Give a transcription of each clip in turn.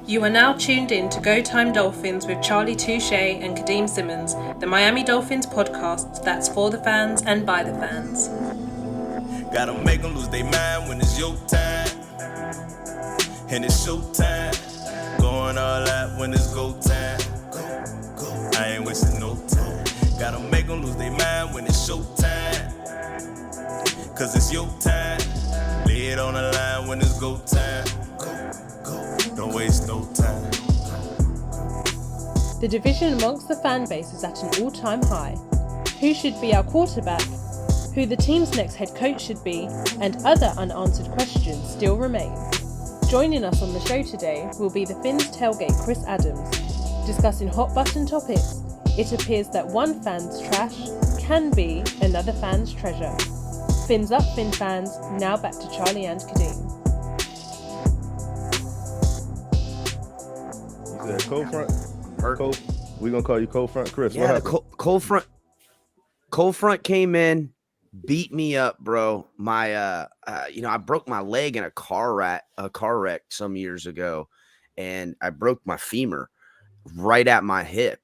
You are now tuned in to Go Time Dolphins with Charlie Touche and Kadeem Simmons, the Miami Dolphins podcast that's for the fans and by the fans. Gotta make them lose their mind when it's your time. And it's show time. Going all out when it's go time. Go. I ain't wasting no time. Gotta make them lose their mind when it's show time. Cause it's your time. Lay it on the line when it's go time. Go. Don't waste no time. The division amongst the fan base is at an all-time high. Who should be our quarterback? Who the team's next head coach should be? And other unanswered questions still remain. Joining us on the show today will be the Fins tailgate Chris Adams. Discussing hot button topics, it appears that one fan's trash can be another fan's treasure. Fins up, Fin fans. Now back to Charlie and Kadeem. You said cold front? We're going to call you cold front, Chris. Yeah, cold front came in, beat me up, bro. My I broke my leg in a car wreck some years ago, and I broke my femur right at my hip,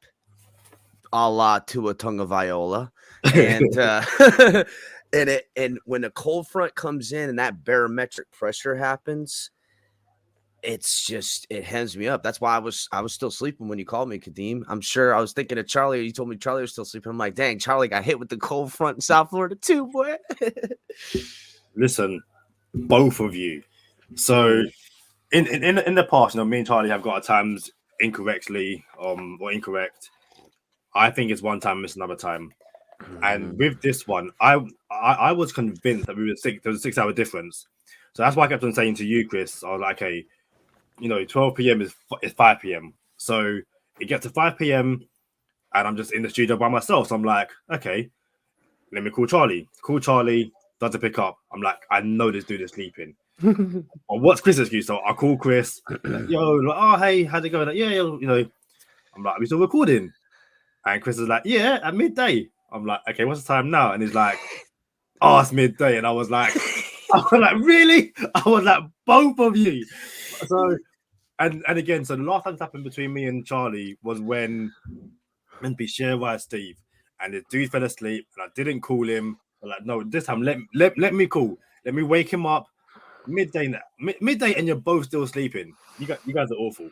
a la Tua Tagovailoa. And and when the cold front comes in and that barometric pressure happens, it hems me up. That's why I was still sleeping when you called me, Kadeem. I'm sure I was thinking of Charlie. You told me Charlie was still sleeping. I'm like, dang, Charlie got hit with the cold front in South Florida too, boy. Listen, both of you. So in the past, me and Charlie have got at times incorrectly or incorrect. I think it's one time, miss another time. And with this one, I was convinced that there was a 6-hour difference. So that's why I kept on saying to you, Chris, I was like, hey, 12 p.m. is 5 p.m. So it gets to 5 p.m. and I'm just in the studio by myself. So I'm like, okay, let me call Charlie. Doesn't pick up. I'm like, I know this dude is sleeping. Or what's Chris' excuse? So I call Chris. Oh, hey, how's it going? Like, yeah, I'm like, are we still recording? And Chris is like, yeah, at midday. I'm like, okay, what's the time now? And he's like, oh, it's midday. And I was like, really? I was like, both of you. So, and again, so the last time this happened between me and Charlie was when meant to be shared by Steve, and the dude fell asleep, and I didn't call him. I'm like, no, this time let me call. Let me wake him up. Midday, and you're both still sleeping. You guys are awful.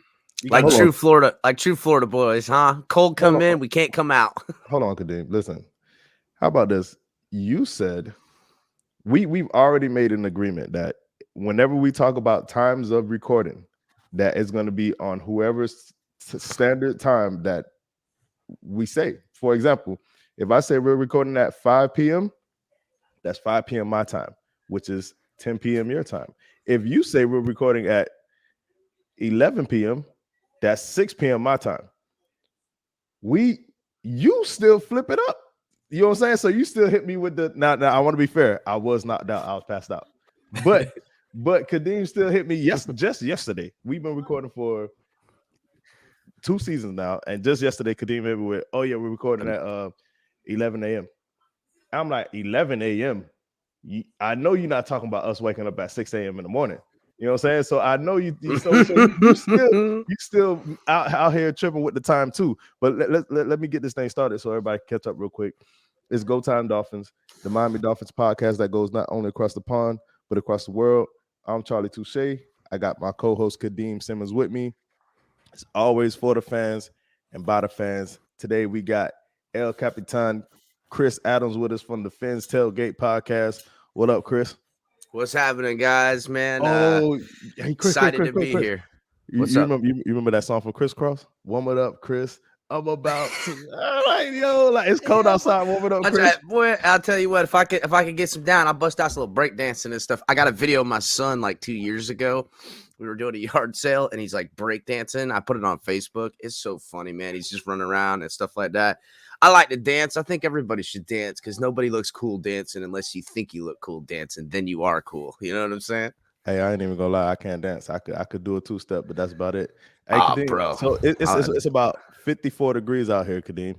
Like true Florida boys, huh? Cold come in, we can't come out. Hold on, Kadeem. Listen, how about this? You said we've already made an agreement that whenever we talk about times of recording, that it's going to be on whoever's standard time that we say. For example, if I say we're recording at 5 p.m., that's 5 p.m. my time, which is 10 p.m. your time. If you say we're recording at 11 p.m., that's 6 p.m. my time. You still flip it up. You know what I'm saying? So you still hit me with the now I want to be fair. I was knocked out. I was passed out. But Kadeem still hit me just yesterday. We've been recording for 2 seasons now. And just yesterday, Kadeem hit me with, oh yeah, we're recording at 11 a.m. I'm like, 11 a.m. I know you're not talking about us waking up at 6 a.m. in the morning. You know what I'm saying? So I know you still out here tripping with the time too. But let me get this thing started so everybody can catch up real quick. It's Go Time Dolphins, the Miami Dolphins podcast that goes not only across the pond, but across the world. I'm Charlie Touche. I got my co-host Kadeem Simmons with me. It's always for the fans and by the fans. Today we got El Capitan Chris Adams with us from the Fins Tailgate podcast. What up, Chris? What's happening, guys, man? Hey, Chris, excited to be here. What's up? You remember that song from Chris Cross? Warm it up, Chris. I'm about to it's cold outside. Warm it up, Chris. Boy, I'll tell you what, if I could get some down, I'll bust out some little break dancing and stuff. I got a video of my son like 2 years ago. We were doing a yard sale and he's like break dancing. I put it on Facebook. It's so funny, man. He's just running around and stuff like that. I like to dance. I think everybody should dance because nobody looks cool dancing unless you think you look cool dancing. Then you are cool. You know what I'm saying? Hey, I ain't even gonna lie. I can't dance. I could do a 2-step, but that's about it. Hey, Kadeem, bro. So it's about 54 degrees out here, Kadeem,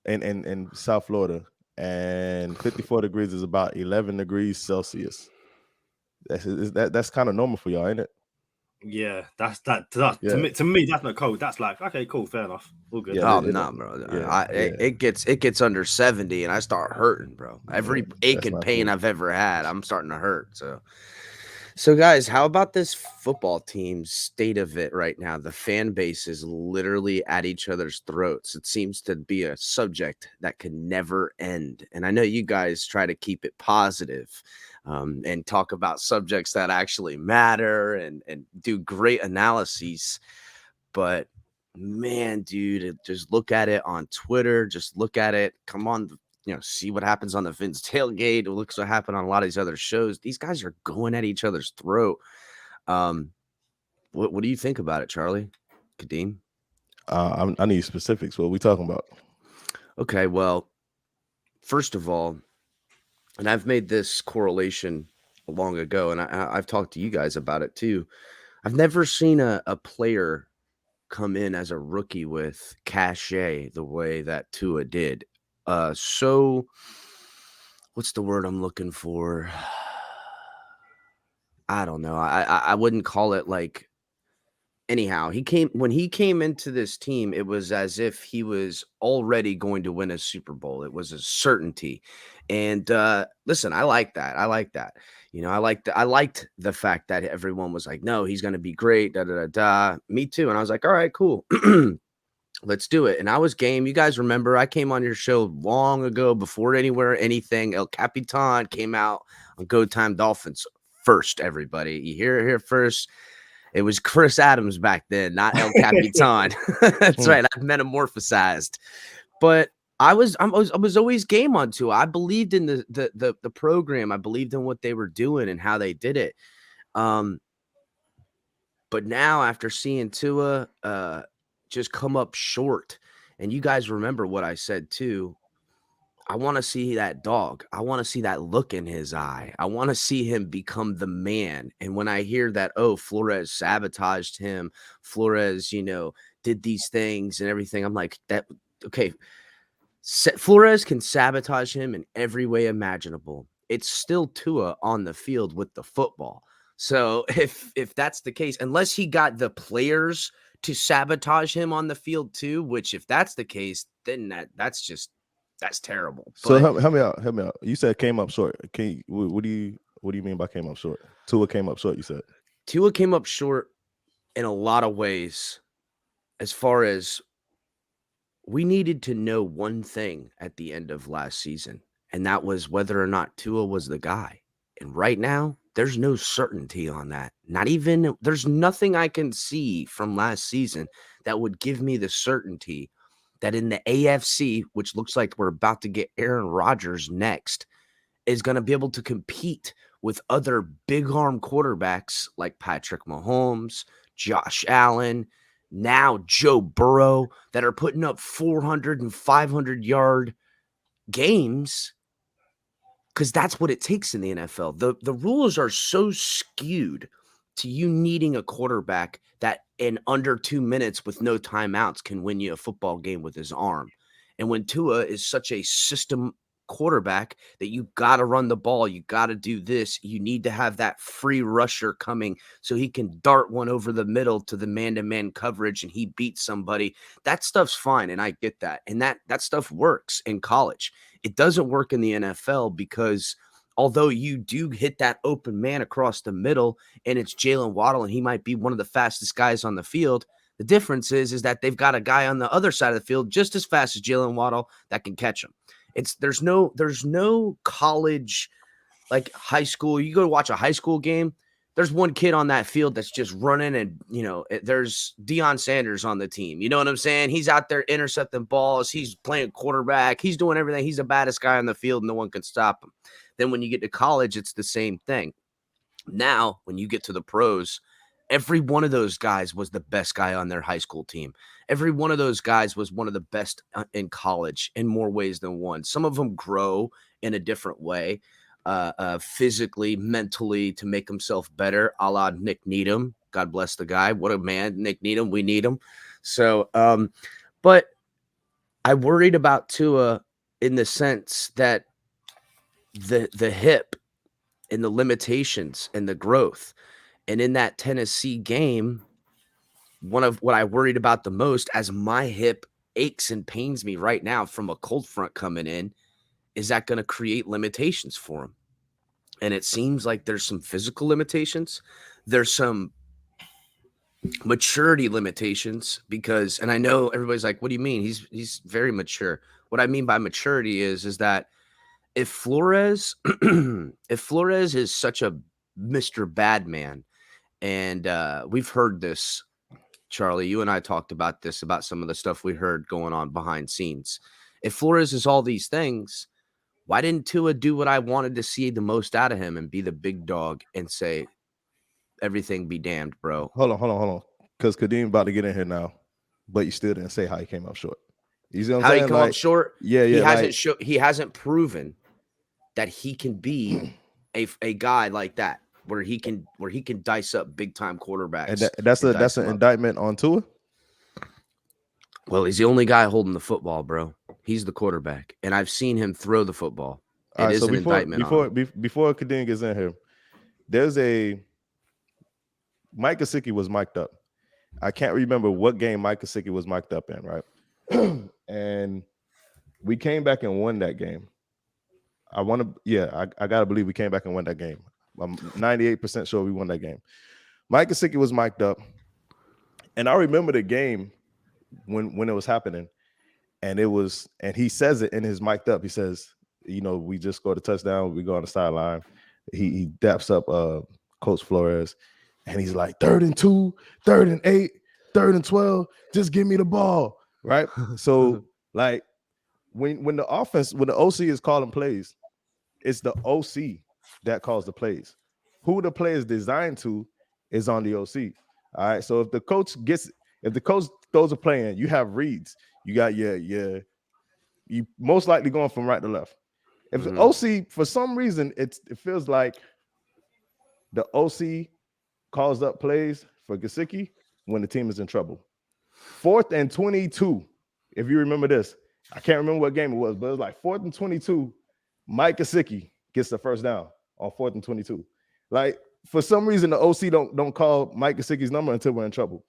in South Florida, and 54 degrees is about 11 degrees Celsius. That's kind of normal for y'all, ain't it? Yeah, that's Yeah. to me that's not cold. That's like, okay, cool, fair enough. All good. Yeah, Oh they no, don't. bro. Yeah, It gets under 70 and I start hurting, bro. Every ache that's and not pain cool. I've ever had, I'm starting to hurt. So guys, how about this football team's state of it right now? The fan base is literally at each other's throats. It seems to be a subject that can never end. And I know you guys try to keep it positive, and talk about subjects that actually matter and do great analyses. But man, dude, just look at it on Twitter. Just look at it. Come on, see what happens on the Vince tailgate. Look what happened on a lot of these other shows. These guys are going at each other's throat. Um, what do you think about it, Charlie? Kadeem? I need specifics. What are we talking about? Okay, well, first of all, and I've made this correlation long ago, and I've talked to you guys about it too. I've never seen a player come in as a rookie with cachet the way that Tua did. So what's the word I'm looking for? I don't know. I wouldn't call it like anyhow. When he came into this team, it was as if he was already going to win a Super Bowl. It was a certainty. And listen, I like that. I like that. I liked the fact that everyone was like, no, he's gonna be great. Da da da da. Me too. And I was like, all right, cool. Let's do it. And I was game. You guys remember I came on your show long ago before anything. El Capitan came out on Go Time Dolphins first, everybody. You hear it here first. It was Chris Adams back then, not El Capitan. That's right. I've metamorphosized. But I was always game on Tua. I believed in the program. I believed in what they were doing and how they did it. But now after seeing Tua just come up short, and you guys remember what I said too. I want to see that dog. I want to see that look in his eye. I want to see him become the man. And when I hear that, oh, Flores sabotaged him, Flores, did these things and everything, I'm like, okay. Flores can sabotage him in every way imaginable. It's still Tua on the field with the football. So if that's the case, unless he got the players to sabotage him on the field too, which if that's the case, then that's terrible. So But help me out. Help me out. You said came up short. What do you mean by came up short? Tua came up short. You said Tua came up short in a lot of ways. As far as we needed to know one thing at the end of last season, and that was whether or not Tua was the guy. And right now, there's no certainty on that. There's nothing I can see from last season that would give me the certainty that in the AFC, which looks like we're about to get Aaron Rodgers next, is going to be able to compete with other big arm quarterbacks like Patrick Mahomes, Josh Allen, now Joe Burrow, that are putting up 400 and 500-yard games, because that's what it takes in the NFL. The rules are so skewed to you needing a quarterback that in under 2 minutes with no timeouts can win you a football game with his arm. And when Tua is such a system quarterback that you got to run the ball, you got to do this, you need to have that free rusher coming so he can dart one over the middle to the man-to-man coverage and he beats somebody. That stuff's fine, and I get that. And that stuff works in college. It doesn't work in the NFL because although you do hit that open man across the middle and it's Jalen Waddle and he might be one of the fastest guys on the field, the difference is that they've got a guy on the other side of the field just as fast as Jalen Waddle that can catch him. There's no college, like high school. You go to watch a high school game, there's one kid on that field that's just running, and there's Deion Sanders on the team. You know what I'm saying? He's out there intercepting balls. He's playing quarterback. He's doing everything. He's the baddest guy on the field. No one can stop him. Then when you get to college, it's the same thing. Now, when you get to the pros, every one of those guys was the best guy on their high school team. Every one of those guys was one of the best in college in more ways than one. Some of them grow in a different way, physically, mentally, to make himself better, a la Nick Needham. God bless the guy. What a man, Nick Needham. We need him. So, but I worried about Tua in the sense that the hip and the limitations and the growth. And in that Tennessee game, one of what I worried about the most, as my hip aches and pains me right now from a cold front coming in, is that going to create limitations for him? And it seems like there's some physical limitations. There's some maturity limitations because, and I know everybody's like, what do you mean? He's very mature. What I mean by maturity is that if Flores, if Flores is such a Mr. Badman, and we've heard this, Charlie, you and I talked about this, about some of the stuff we heard going on behind scenes. If Flores is all these things, why didn't Tua do what I wanted to see the most out of him and be the big dog and say, everything be damned, bro? Hold on. Because Kadeem about to get in here now, but you still didn't say how he came up short. You see what I'm How saying? he come up short? Yeah. He hasn't proven that he can be a guy like that, where he can dice up big time quarterbacks. And that's an indictment on Tua. Well, he's the only guy holding the football, bro. He's the quarterback, and I've seen him throw the football. It is an indictment. Before Kadeem gets in here, there's a Mike Gesicki was mic'd up. I can't remember what game Mike Gesicki was mic'd up in, right? And we came back and won that game. I gotta believe we came back and won that game. I'm 98% sure we won that game. Mike Gesicki was mic'd up, and I remember the game when it was happening, and he says it in his mic'd up. He says, we just scored a touchdown. We go on the sideline. He daps up Coach Flores, and he's like, 3rd and 2, 3rd and 8, 3rd and 12. Just give me the ball, right? So like when the OC is calling plays, it's the OC that calls the plays. Who the play is designed to is on the OC. All right. So if the coach throws a play in, you have reads. You got you most likely going from right to left. If the OC, for some reason, it feels like the OC calls up plays for Gesicki when the team is in trouble. 4th and 22. If you remember this, I can't remember what game it was, but it was like 4th and 22. Mike Gesicki gets the first down on 4th and 22. Like, for some reason, the OC don't call Mike Gesicki's number until we're in trouble.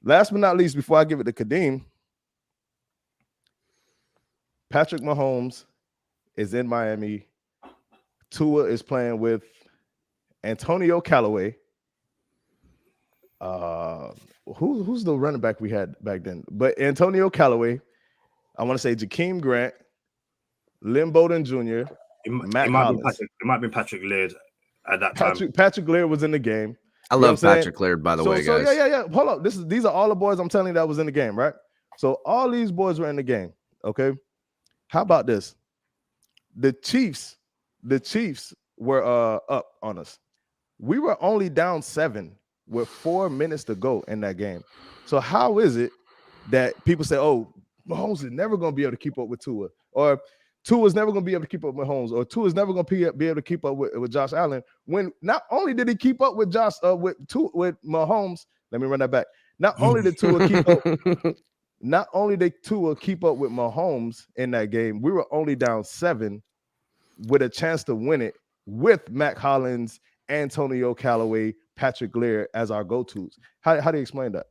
Last but not least, before I give it to Kadeem, Patrick Mahomes is in Miami. Tua is playing with Antonio Callaway. Who's the running back we had back then? But Antonio Callaway, I want to say Jakeem Grant, Lynn Bowden Jr., Matt Collins. It might be Patrick Laird at that time. Patrick Laird was in the game. I love Patrick Laird, by the way, guys. Yeah. Hold up. These are all the boys I'm telling you that was in the game, right? So all these boys were in the game. Okay. How about this? The Chiefs were up on us. We were only down 7 with 4 minutes to go in that game. So how is it that people say, oh, Mahomes is never going to be able to keep up with Tua, or Tua's never going to be able to keep up with Mahomes, or Tua's never going to be able to keep up with Josh Allen, when not only did he keep up with with Mahomes, let me run that back. Not only did Tua keep up with Mahomes in that game, we were only down 7 with a chance to win it with Mac Hollins, Antonio Callaway, Patrick Laird as our go-tos. How do you explain that?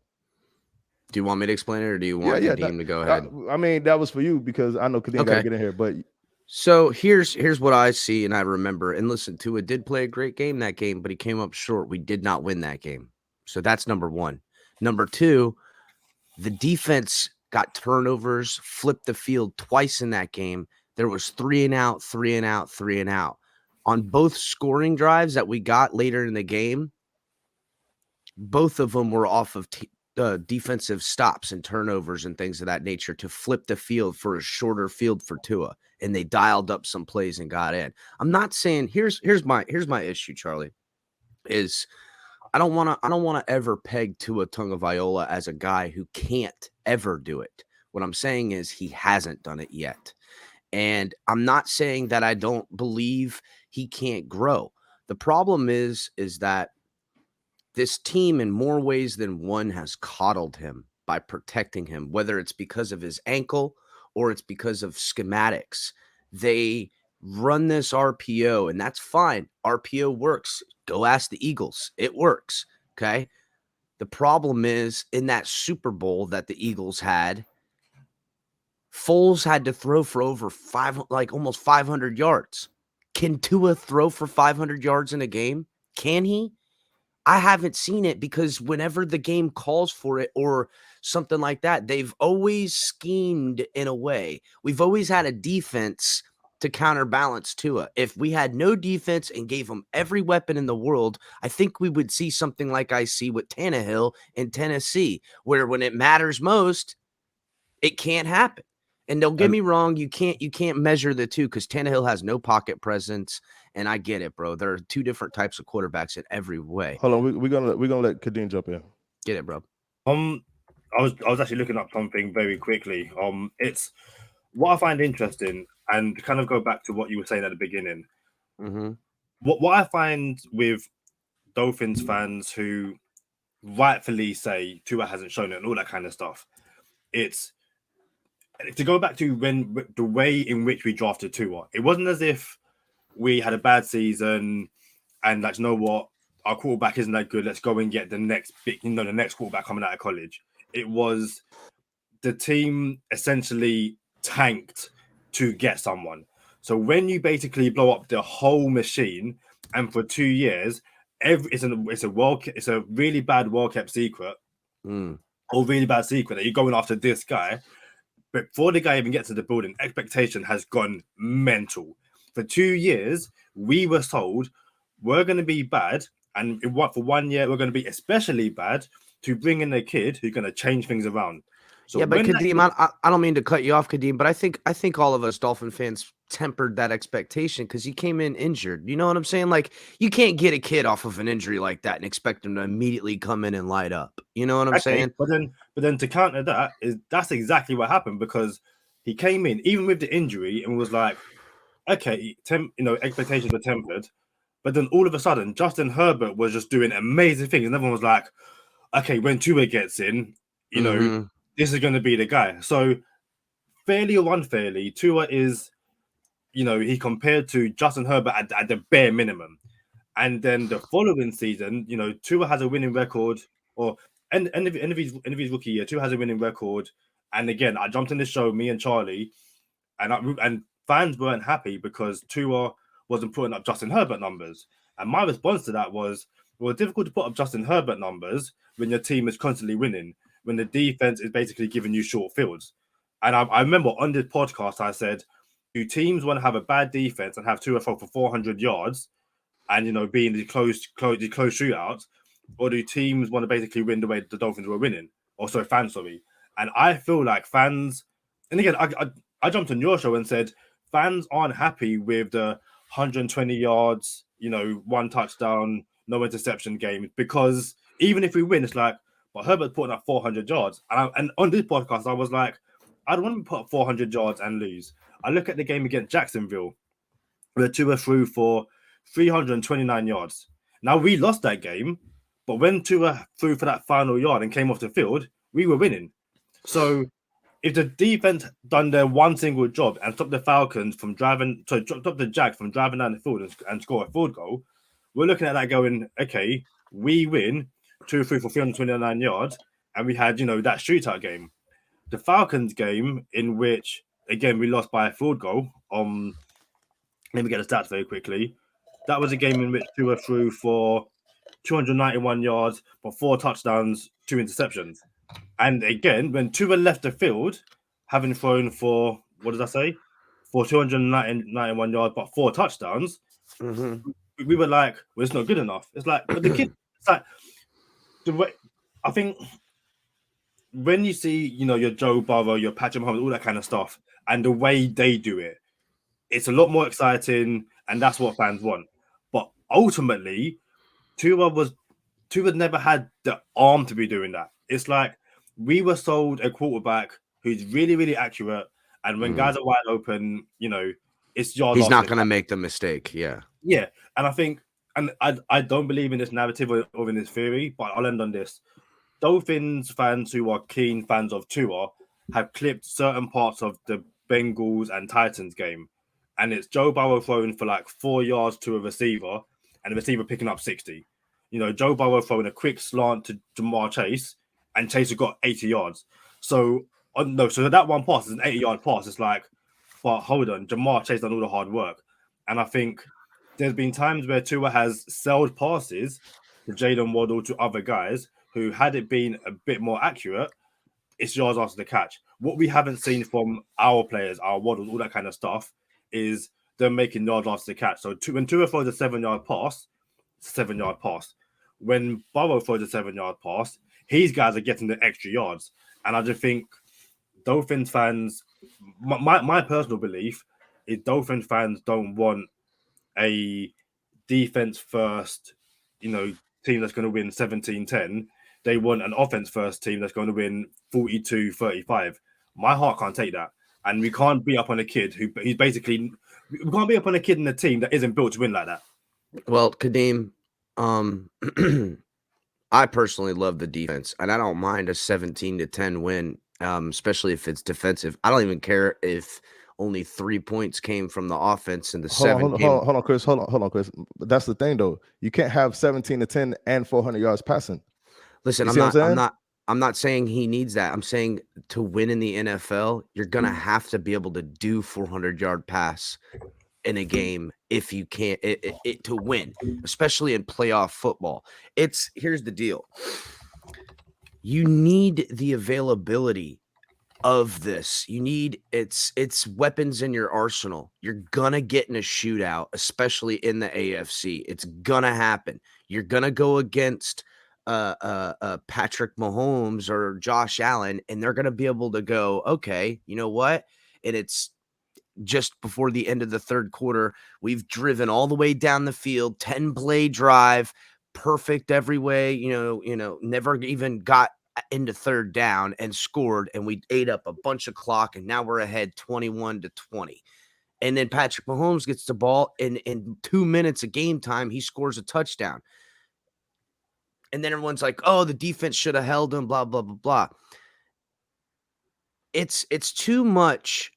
Do you want me to explain it, or do you want Kadeem to go ahead? I mean, that was for you because I know Kadeem got to get in here. But so here's what I see and I remember. And listen, Tua did play a great game that game, but he came up short. We did not win that game. So that's number one. Number two, the defense got turnovers, flipped the field twice in that game. There was 3 and out, 3 and out, 3 and out. On both scoring drives that we got later in the game, both of them were off of defensive stops and turnovers and things of that nature to flip the field for a shorter field for Tua, and they dialed up some plays and got in. I'm not saying here's my issue, Charlie, is I don't want to ever peg Tua Tagovailoa as a guy who can't ever do it. What I'm saying is he hasn't done it yet. And I'm not saying that I don't believe he can't grow. The problem is that this team in more ways than one has coddled him by protecting him, whether it's because of his ankle or it's because of schematics. They run this RPO, and that's fine. RPO works. Go ask the Eagles. It works. Okay. The problem is in that Super Bowl that the Eagles had, Foles had to throw for over almost 500 yards. Can Tua throw for 500 yards in a game? Can he? I haven't seen it because whenever the game calls for it or something like that, they've always schemed in a way. We've always had a defense to counterbalance Tua. If we had no defense and gave them every weapon in the world, I think we would see something like I see with Tannehill in Tennessee, where when it matters most, it can't happen. And don't get me wrong, you can't measure the two because Tannehill has no pocket presence, and I get it, bro. There are two different types of quarterbacks in every way. Hold on, we're gonna let Kadeem jump in. Get it, bro. I was actually looking up something very quickly. It's what I find interesting, and kind of go back to what you were saying at the beginning. Mm-hmm. What I find with Dolphins fans who rightfully say Tua hasn't shown it and all that kind of stuff, it's to go back to when the way in which we drafted Tua. It wasn't as if we had a bad season and like, you know what, our quarterback isn't that good. Let's go and get the next the next quarterback coming out of college. It was the team essentially tanked to get someone. So when you basically blow up the whole machine, and for 2 years, it's a really bad well-kept secret, or really bad secret that you're going after this guy. But before the guy even gets to the building, expectation has gone mental. For 2 years, we were told we're going to be bad, and for 1 year we're going to be especially bad to bring in a kid who's going to change things around. So yeah, but Kadeem, I don't mean to cut you off, Kadeem, but I think all of us Dolphin fans tempered that expectation because he came in injured. You know what I'm saying? Like, you can't get a kid off of an injury like that and expect him to immediately come in and light up. You know what I'm saying? But then to counter that's exactly what happened, because he came in even with the injury and was like, okay, expectations were tempered. But then all of a sudden, Justin Herbert was just doing amazing things, and everyone was like, okay, when Tua gets in, this is going to be the guy. So, fairly or unfairly, Tua is, he compared to Justin Herbert at the bare minimum. And then the following season, Tua has a winning record, or end of his rookie year, Tua has a winning record. And again, I jumped in the show, me and Charlie, and fans weren't happy because Tua wasn't putting up Justin Herbert numbers. And my response to that was, well, it's difficult to put up Justin Herbert numbers when your team is constantly winning, when the defense is basically giving you short fields. And I remember on this podcast, I said, do teams want to have a bad defense and have Tua throw for 400 yards and, be in the close shootouts, or do teams want to basically win the way the Dolphins were winning? Fans. And I feel like fans, and again, I jumped on your show and said, fans aren't happy with the 120 yards, 1 touchdown, no interception game, because even if we win, it's like, but Herbert's putting up 400 yards. And on this podcast, I was like, I don't want to put up 400 yards and lose. I look at the game against Jacksonville, where Tua threw for 329 yards. Now, we lost that game, but when Tua threw for that final yard and came off the field, we were winning. So if the defense done their one single job and stopped the Falcons from stopped the Jags from driving down the field and score a field goal, we're looking at that going, okay, we win 2 3 for 329 yards, and we had, that shootout game. The Falcons game, in which, again, we lost by a field goal. Let me get the stats very quickly. That was a game in which Tua threw for 291 yards, but 4 touchdowns, 2 interceptions. And again, when Tua left the field, having thrown for, what did I say? For 291 yards, but 4 touchdowns, we were like, well, it's not good enough. It's like, but the kid, it's like, the way, I think when you see, your Joe Burrow, your Patrick Mahomes, all that kind of stuff, and the way they do it, it's a lot more exciting, and that's what fans want. But ultimately, Tua never had the arm to be doing that. It's like we were sold a quarterback who's really, really accurate, and when guys are wide open, it's your. He's not going to make the mistake. Yeah. Yeah, and I think, and I don't believe in this narrative or in this theory, but I'll end on this. Dolphins fans who are keen fans of Tua have clipped certain parts of the Bengals and Titans game, and it's Joe Burrow throwing for like 4 yards to a receiver, and the receiver picking up 60. You know, Joe Burrow throwing a quick slant to Jamar Chase, and Chase has got 80 yards. So so that one pass is an 80-yard pass. It's like, but hold on, Jamar Chase done all the hard work, and I think there's been times where Tua has sold passes to Jalen Waddle to other guys who, had it been a bit more accurate, it's yards after the catch. What we haven't seen from our players, our Waddles, all that kind of stuff, is them making yards after the catch. So when Tua throws a 7-yard pass, it's a 7-yard pass. When Burrow throws a 7-yard pass, his guys are getting the extra yards. And I just think Dolphins fans, my personal belief is Dolphins fans don't want a defense first, team that's going to win 17-10. They want an offense first team that's going to win 42-35. My heart can't take that. And we can't be up on a kid he's basically, we can't be up on a kid in a team that isn't built to win like that. Well, Kadeem, I personally love the defense, and I don't mind a 17-10 win, especially if it's defensive. I don't even care if only 3 points came from the offense and the Hold on, Chris. Hold on, Chris. But that's the thing, though. You can't have 17-10 and 400 yards passing. Listen, I'm not saying he needs that. I'm saying to win in the NFL, you're gonna have to be able to do 400-yard pass in a game if you can't to win, especially in playoff football. Here's the deal. You need the availability of this. You need it's weapons in your arsenal. You're gonna get in a shootout, especially in the AFC. It's gonna happen. You're gonna go against Patrick Mahomes or Josh Allen, and they're gonna be able to go, okay, you know what? And it's just before the end of the third quarter, we've driven all the way down the field, 10-play drive, perfect every way, never even got into third down and scored, and we ate up a bunch of clock, and now we're ahead 21-20. And then Patrick Mahomes gets the ball, and in 2 minutes of game time, he scores a touchdown. And then everyone's like, oh, the defense should have held him, blah, blah, blah, blah. It's too much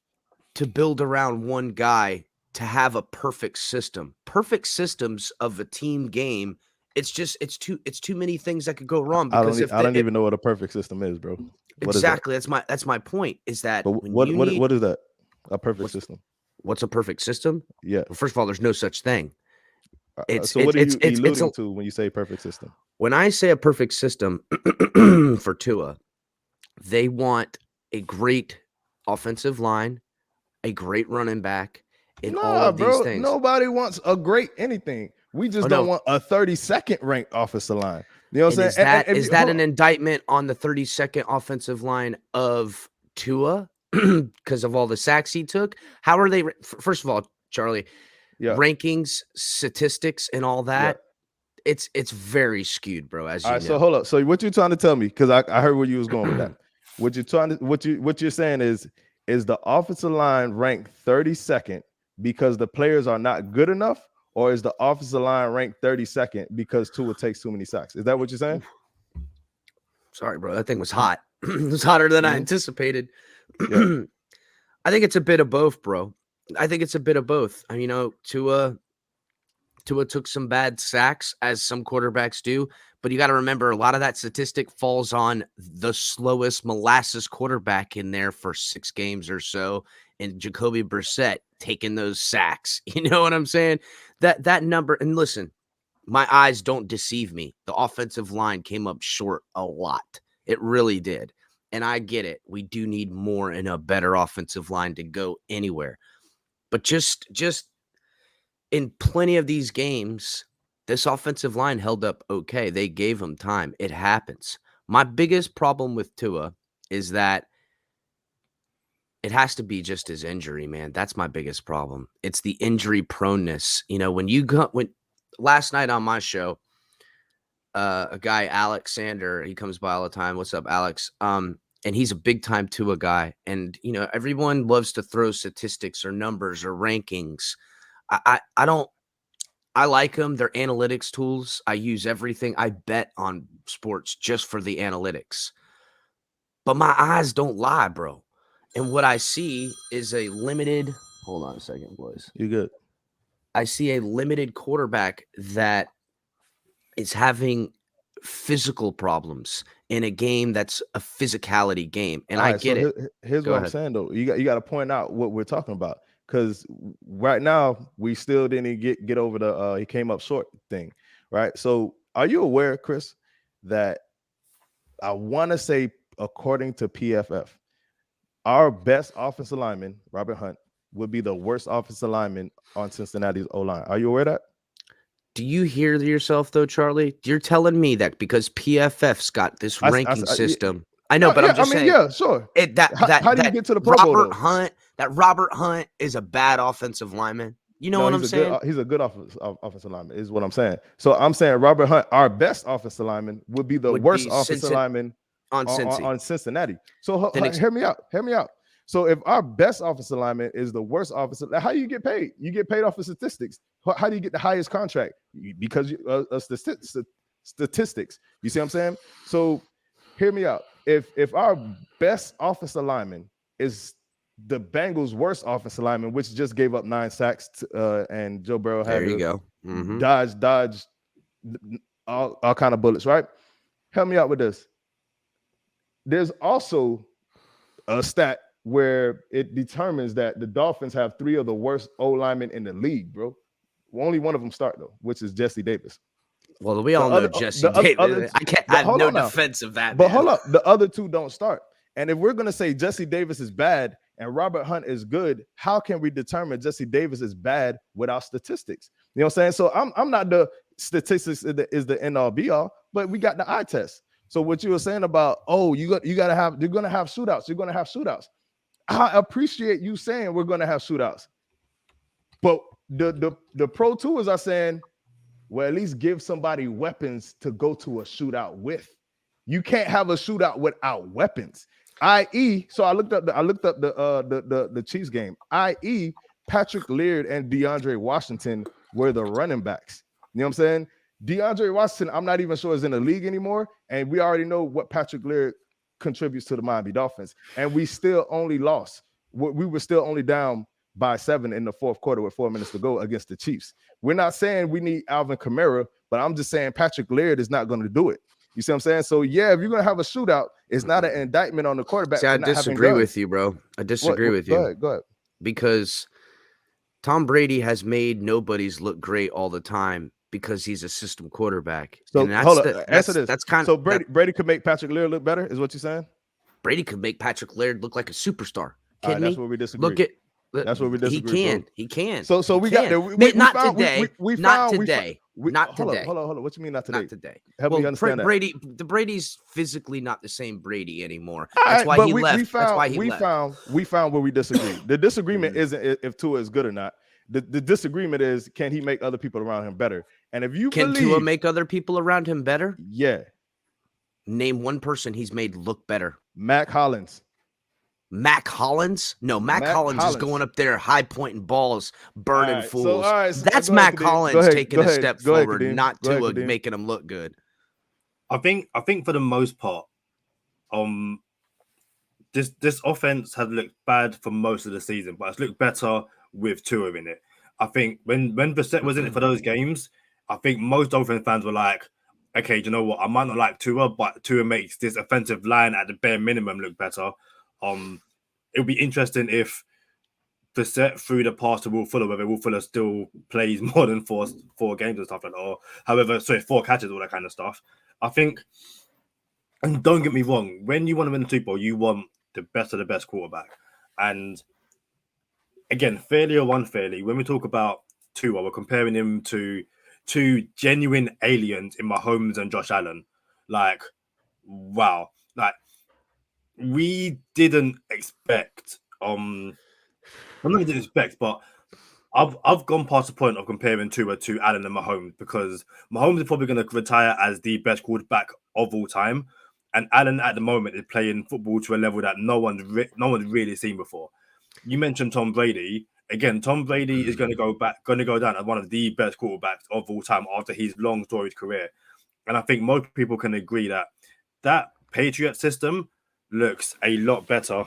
to build around one guy to have a perfect system. Perfect systems of a team game, it's too many things that could go wrong. Because I don't even know what a perfect system is, bro. What exactly. That's my point. Is that what is that? A perfect system. What's a perfect system? Yeah. Well, first of all, there's no such thing. So what are you alluding to when you say perfect system? When I say a perfect system for Tua, they want a great offensive line, a great running back, and all of these things. Nobody wants a great anything. We just don't want a 32nd ranked offensive line. You know what I'm saying? Is that an indictment on the 32nd offensive line of Tua because of all the sacks he took? How are they? First of all, Charlie, rankings, statistics, and all that. Yeah. It's very skewed, bro. As you know. So hold up. So what you're trying to tell me? Because I heard where you was going with that. What you're saying is the offensive line ranked 32nd because the players are not good enough, or is the offensive line ranked 32nd because Tua takes too many sacks? Is that what you're saying? Sorry, bro. That thing was hot. It was hotter than I anticipated. Yeah. I think it's a bit of both, bro. I think it's a bit of both. I mean, Tua took some bad sacks, as some quarterbacks do, but you got to remember a lot of that statistic falls on the slowest molasses quarterback in there for 6 games or so, and Jacoby Brissett taking those sacks. You know what I'm saying? That number, and listen, my eyes don't deceive me. The offensive line came up short a lot. It really did. And I get it. We do need more and a better offensive line to go anywhere. But just in plenty of these games, this offensive line held up okay. They gave him time. It happens. My biggest problem with Tua is that it has to be just his injury, man. That's my biggest problem. It's the injury proneness. When last night on my show, a guy, Alexander, he comes by all the time. What's up, Alex? And he's a big time Tua guy. And, everyone loves to throw statistics or numbers or rankings. I like them. They're analytics tools. I use everything. I bet on sports just for the analytics. But my eyes don't lie, bro. And what I see is a limited Hold on a second, boys. You good? I see a limited quarterback that is having physical problems in a game that's a physicality game, and I get it. Here's Go what ahead. I'm saying though. You got to point out what we're talking about, because right now we still didn't get over the he came up short thing, right? So are you aware, Chris, that I want to say according to PFF, our best offensive lineman, Robert Hunt, would be the worst offensive lineman on Cincinnati's O-line. Are you aware of that? Do you hear yourself though, Charlie? You're telling me that because PFF's got this ranking system. I know, but I'm just saying. Yeah, sure. How do you get to the Pro Bowl, though? Robert Hunt is a bad offensive lineman. You know what I'm saying? He's a good offensive lineman, is what I'm saying. So I'm saying Robert Hunt, our best offensive lineman, would be the worst offensive lineman on Cincinnati. So hear me out. Hear me out. So if our best offensive lineman is the worst offensive, how do you get paid? You get paid off of statistics. How do you get the highest contract? Because statistics. You see what I'm saying? So hear me out. If our best offensive lineman is the Bengals' worst offensive lineman, which just gave up 9 sacks, and Joe Burrow had to dodge all kind of bullets, right? Help me out with this. There's also a stat where it determines that the Dolphins have 3 of the worst O linemen in the league, bro. Only one of them start though, which is Jesse Davis. Well, we all know Jesse Davis. I have no defense of that. But hold up, the other 2 don't start. And if we're gonna say Jesse Davis is bad and Robert Hunt is good, how can we determine Jesse Davis is bad without statistics? You know what I'm saying? So I'm not the statistics is the end all be all, but we got the eye test. So what you were saying about, you're gonna have shootouts. You're gonna have shootouts. I appreciate you saying we're gonna have shootouts, but the Pro Tours are saying, well, at least give somebody weapons to go to a shootout with. You can't have a shootout without weapons. I.e., so I looked up the Chiefs game. I.e., Patrick Laird and DeAndre Washington were the running backs. You know what I'm saying? DeAndre Washington, I'm not even sure is in the league anymore, and we already know what Patrick Laird contributes to the Miami Dolphins, and we still only lost. We were still only down by 7 in the fourth quarter with 4 minutes to go against the Chiefs. We're not saying we need Alvin Kamara, but I'm just saying Patrick Laird is not going to do it. You see what I'm saying? So yeah, if you're going to have a shootout, it's not an indictment on the quarterback. See, I disagree with you, bro. I disagree with you. Go ahead. Because Tom Brady has made nobodies look great all the time because he's a system quarterback. So hold on, answer this. That's kind of so Brady could make Patrick Laird look better, is what you're saying? Brady could make Patrick Laird look like a superstar. Kidding me? That's where we disagree. That's where we disagree. He can. So we got there. Not today. Not today. Hold on. What you mean not today? Not today. Help me understand that. Brady's physically not the same Brady anymore. That's why he left. That's why he left. We found where we disagree. The disagreement isn't if Tua is good or not. The disagreement is, can he make other people around him better? And if you can Tua make other people around him better? Yeah. Name one person he's made look better. Mac Hollins. Mac Hollins? No, Mac Hollins is going up there, high pointing balls, burning fools. That's Mac Hollins taking a step forward, not Tua making him look good. I think for the most part, this offense had looked bad for most of the season, but it's looked better with Tua in it. I think when Brissett was in it for those games, I think most Dolphins fans were like, okay, do you know what? I might not like Tua, but Tua makes this offensive line at the bare minimum look better. It'll be interesting if Brissett threw the pass to Will Fuller, whether Will Fuller still plays more than four games and stuff like that, or however, 4 catches, all that kind of stuff. I think, and don't get me wrong, when you want to win the Super Bowl, you want the best of the best quarterback. And again, fairly or unfairly, when we talk about Tua, we're comparing him to 2 genuine aliens in Mahomes and Josh Allen. Like, wow. Like, we didn't expect, I'm not going to expect, but I've gone past the point of comparing Tua to Allen and Mahomes, because Mahomes is probably going to retire as the best quarterback of all time, and Allen at the moment is playing football to a level that no one's really seen before. You mentioned Tom Brady. Again, Tom Brady is going to go down as one of the best quarterbacks of all time after his long storied career, and I think most people can agree that Patriot system looks a lot better.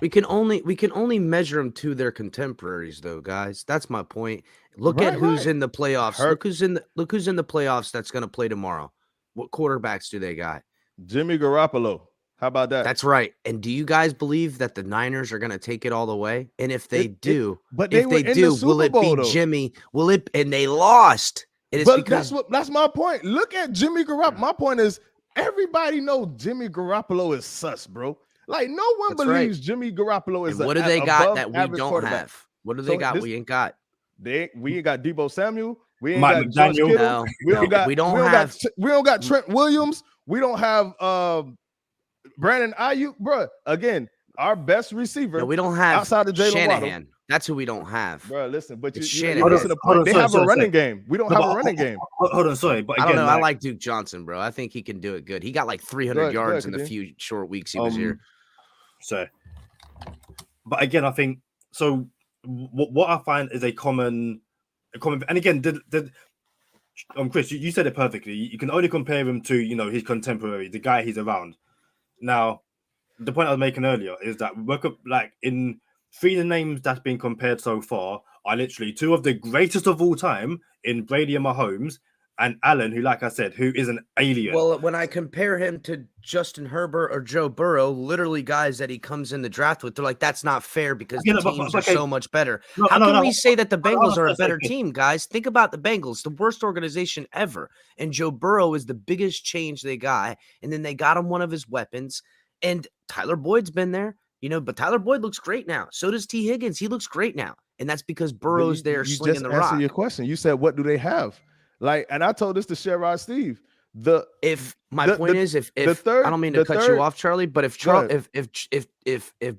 We can only measure them to their contemporaries, though, guys. That's my point. Look at who's in the playoffs. Look who's in the playoffs that's going to play tomorrow. What quarterbacks do they got? Jimmy Garoppolo. How about that? That's right. And do you guys believe that the Niners are going to take it all the way? And if they do, will it be Jimmy? Will it? And they lost. And it's because that's my point. Look at Jimmy Garoppolo. My point is everybody knows Jimmy Garoppolo is sus, bro. Like no one believes Jimmy Garoppolo is. And what do they got that we don't have? What do they got? We ain't got. We ain't got Debo Samuel. We ain't Mike got George Kittle. No. We don't got. We don't got Trent Williams. We don't have Brandon Ayuk, bro. Again, our best receiver. No, we don't have outside of Jalen Shanahan. Waddle. That's who we don't have, bro. Listen, but you Shanahan. listen to the point. They have a running game. We don't have a running game. Hold on, sorry, but I again, don't know. I like Duke Johnson, bro. I think he can do it good. He got like 300 yards in the few short weeks he was here. So, but again, I think so. What I find is a common, and again, Chris, you said it perfectly. You can only compare him to his contemporary, the guy he's around. Now, the point I was making earlier is that like in three of the names that's been compared so far are literally two of the greatest of all time in Brady and Mahomes, and Allen, who, like I said, who is an alien. Well, when I compare him to Justin Herbert or Joe Burrow, literally guys that he comes in the draft with, they're like, that's not fair because the teams are so much better. How can we say that the Bengals are a better team, guys? Think about the Bengals, the worst organization ever. And Joe Burrow is the biggest change they got. And then they got him one of his weapons. And Tyler Boyd's been there, but Tyler Boyd looks great now. So does T. Higgins. He looks great now. And that's because Burrow's there slinging the rock. You just answered your question. You said, what do they have? Like, and I told this to Sherrod Steve. If I don't mean to cut you off, Charlie, but if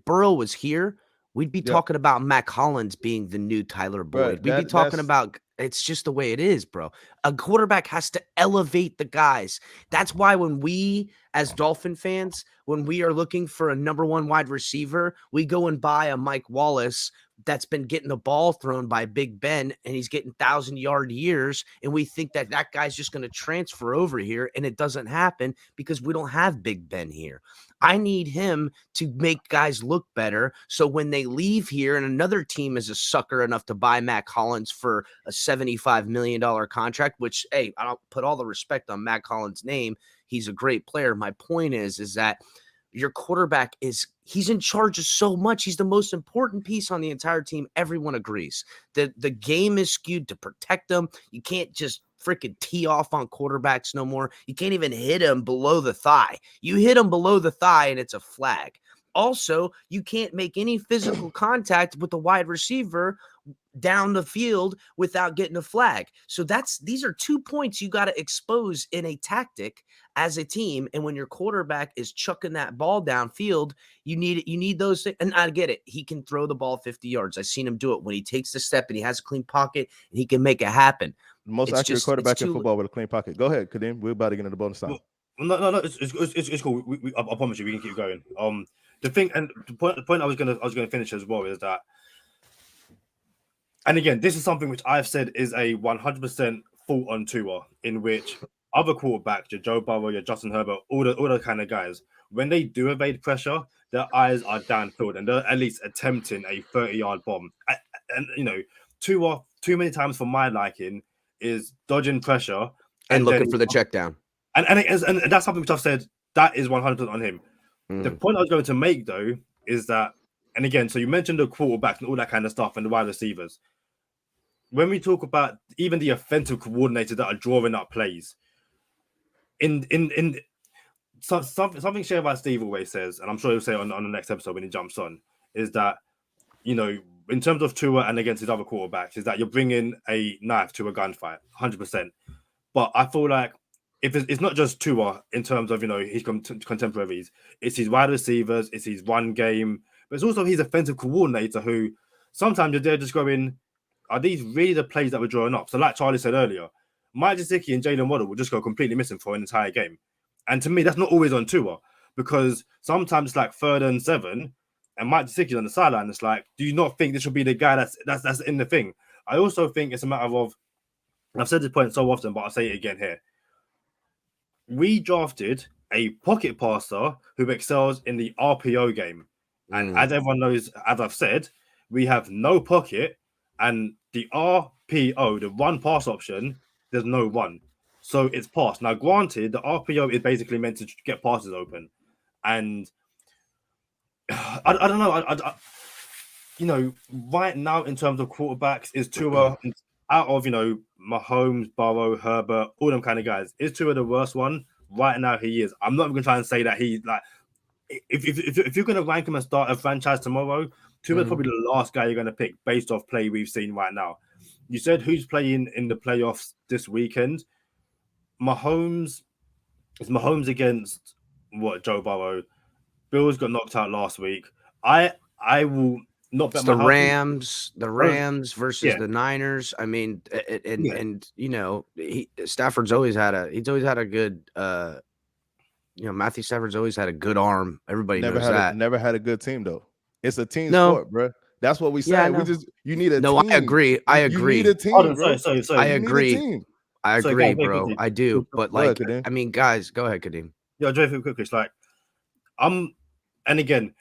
Burrow was here, we'd be talking about Mac Hollins being the new Tyler Boyd. We'd be talking about it's just the way it is, bro. A quarterback has to elevate the guys. That's why when we, as Dolphin fans, when we are looking for a number one wide receiver, we go and buy a Mike Wallace that's been getting the ball thrown by Big Ben, and he's getting 1,000-yard years, and we think that guy's just going to transfer over here, and it doesn't happen because we don't have Big Ben here. I need him to make guys look better, so when they leave here and another team is a sucker enough to buy Mac Hollins for a $75 million contract, which, hey, I don't put all the respect on Mac Hollins' name. He's a great player. My point is that your quarterback he's in charge of so much. He's the most important piece on the entire team. Everyone agrees that the game is skewed to protect them. You can't just freaking tee off on quarterbacks no more. You can't even hit him below the thigh. You hit him below the thigh and it's a flag. Also, you can't make any physical contact with the wide receiver down the field without getting a flag. So these are 2 points you got to expose in a tactic as a team. And when your quarterback is chucking that ball downfield, you need those things. And I get it. He can throw the ball 50 yards. I've seen him do it when he takes the step and he has a clean pocket and he can make it happen. The most accurate quarterback in football with a clean pocket. Go ahead, Kadeem. We're about to get into the bonus time. No, it's cool. I promise you, we can keep going. The thing and the point I was gonna finish as well is that, and again, this is something which I've said is a 100% fault on Tua, in which other quarterbacks, your Joe Burrow, your Justin Herbert, all the kind of guys, when they do evade pressure, their eyes are downfield and they're at least attempting a 30-yard bomb. And Tua, too many times for my liking, is dodging pressure and looking for the check down. And that's something which I've said that is 100% on him. The point I was going to make, though, is that, and again, so you mentioned the quarterbacks and all that kind of stuff and the wide receivers. When we talk about even the offensive coordinators that are drawing up plays, something Sherrod Steve always says, and I'm sure he'll say on the next episode when he jumps on, is that, in terms of Tua and against his other quarterbacks, is that you're bringing a knife to a gunfight, 100%. But I feel like if it's not just Tua in terms of his contemporaries, it's his wide receivers, it's his run game, but it's also his offensive coordinator who sometimes they're just going, are these really the plays that we're drawing up? So like Charlie said earlier, Mike Gesicki and Jalen Waddle will just go completely missing for an entire game, and to me that's not always on Tua, because sometimes it's like 3rd and 7, and Mike Gesicki's on the sideline. It's like, do you not think this should be the guy that's in the thing? I also think it's a matter of, I've said this point so often, but I'll say it again here. We drafted a pocket passer who excels in the RPO game. And as everyone knows, as I've said, we have no pocket, and the RPO, the run pass option, there's no run. So it's pass. Now, granted, the RPO is basically meant to get passes open. And I don't know. Right now, in terms of quarterbacks, is Tua out of, Mahomes, Burrow, Herbert, all them kind of guys, is Tua the worst one? Right now, he is. I'm not even going to try and say that he, like, if you're going to rank him and start a franchise tomorrow, Tua is probably the last guy you're going to pick based off play we've seen right now. You said who's playing in the playoffs this weekend? Mahomes. It's Mahomes against Joe Burrow. Bills got knocked out last week. I will not bet the my Rams versus the Niners. I mean, Stafford's always had a good Matthew Stafford's always had a good arm. Everybody knows that. Never had a good team though. It's a team sport, bro. That's what we say. You need a team. I agree. You need a team, bro. Sorry. I agree. I agree, guys, bro. I do. But like, I mean, guys, go ahead, Kadeem. Yeah, very quickly. It's like, and again,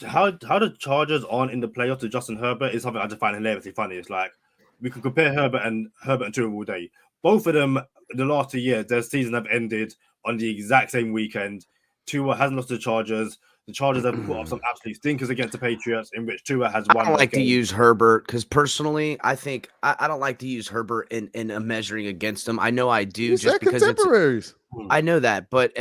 how the Chargers aren't in the playoffs to Justin Herbert is something I just find hilariously funny. It's like we can compare Herbert and Tua all day. Both of them, the last 2 years, their season have ended on the exact same weekend. Tua hasn't lost to the Chargers. The Chargers have put up some absolute stinkers against the Patriots, in which Tua has won. I don't like to use Herbert because personally, I think I don't like to use Herbert in a measuring against him. I know I do just because contemporaries. I know that, but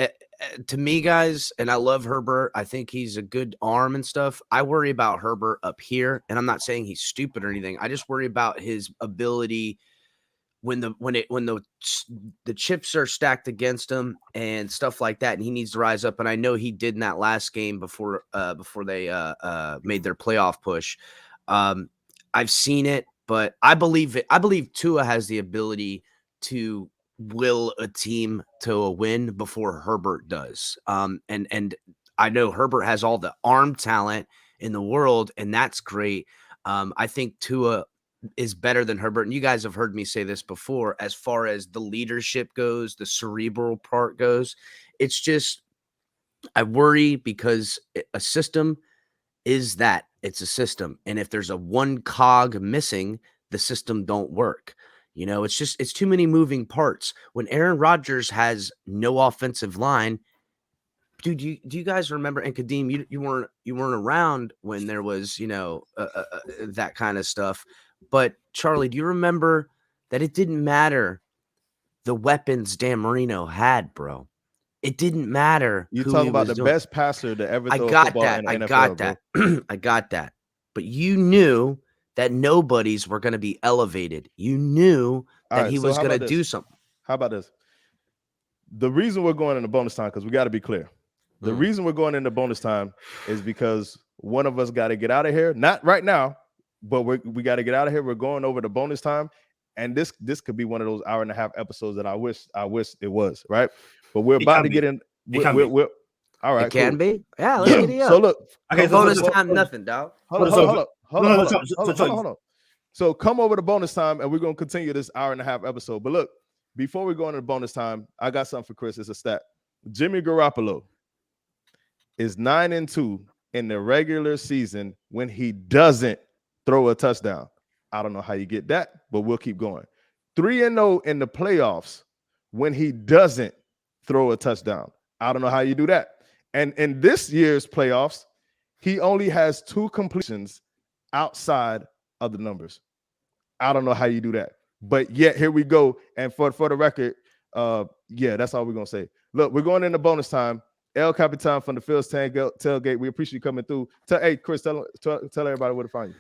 to me, guys, and I love Herbert. I think he's a good arm and stuff. I worry about Herbert up here, and I'm not saying he's stupid or anything. I just worry about his ability when the chips are stacked against him and stuff like that, and he needs to rise up. And I know he did in that last game before they made their playoff push. I've seen it, but I believe it. I believe Tua has the ability to will a team to a win before Herbert does. And I know Herbert has all the arm talent in the world, and that's great. I think Tua is better than Herbert. And you guys have heard me say this before, as far as the leadership goes, the cerebral part goes. It's just, I worry because a system is that it's a system. And if there's a one cog missing, the system don't work. It's too many moving parts. When Aaron Rodgers has no offensive line, dude, do you guys remember? And Kadeem, you weren't around when there was, that kind of stuff. But Charlie, do you remember that it didn't matter the weapons Dan Marino had, bro? It didn't matter. You talking about the best passer to ever throw a football in the NFL, I got that. I got that. But you knew that nobodies were going to be elevated. You knew that he was going to do something. How about this? The reason we're going into bonus time, because we got to be clear. The reason we're going into bonus time is because one of us got to get out of here. Not right now, but we got to get out of here. We're going over to bonus time. And this could be one of those hour-and-a-half episodes that I wish it was, right? But we're about to get in. We're all right. It can be. Yeah, let's get it up. So look. Okay, bonus time, nothing, dog. Hold on. So come over to bonus time, and we're going to continue this hour-and-a-half episode. But look, before we go into bonus time, I got something for Chris. It's a stat. Jimmy Garoppolo is 9-2 in the regular season when he doesn't throw a touchdown. I don't know how you get that, but we'll keep going. 3-0 in the playoffs when he doesn't throw a touchdown. I don't know how you do that. And in this year's playoffs, he only has 2 completions outside of the numbers. I don't know how you do that. But yet, here we go. And for the record, that's all we're going to say. Look, we're going into bonus time. El Capitan from the Phil's Tailgate. We appreciate you coming through. Hey, Chris, tell everybody where to find you.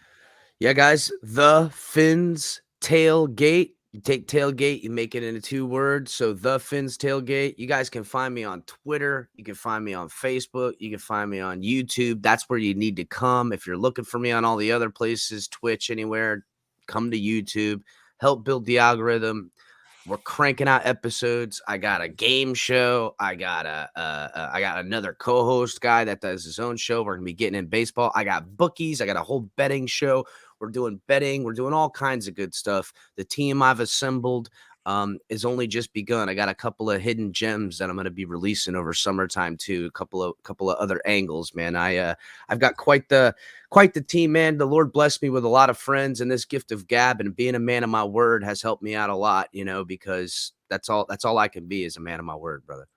Yeah, guys, the Fins Tailgate. You take tailgate, you make it into 2 words. So the Fins Tailgate. You guys can find me on Twitter. You can find me on Facebook. You can find me on YouTube. That's where you need to come. If you're looking for me on all the other places, Twitch, anywhere, come to YouTube. Help build the algorithm. We're cranking out episodes. I got a game show. I got another co-host guy that does his own show. We're gonna be getting in baseball. I got bookies. I got a whole betting show. We're doing betting. We're doing all kinds of good stuff. The team I've assembled. is only just begun. I got a couple of hidden gems that I'm going to be releasing over summertime too. A couple of other angles, man. I've got quite the team, man. The Lord blessed me with a lot of friends, and this gift of gab and being a man of my word has helped me out a lot, because that's all I can be is a man of my word, brother.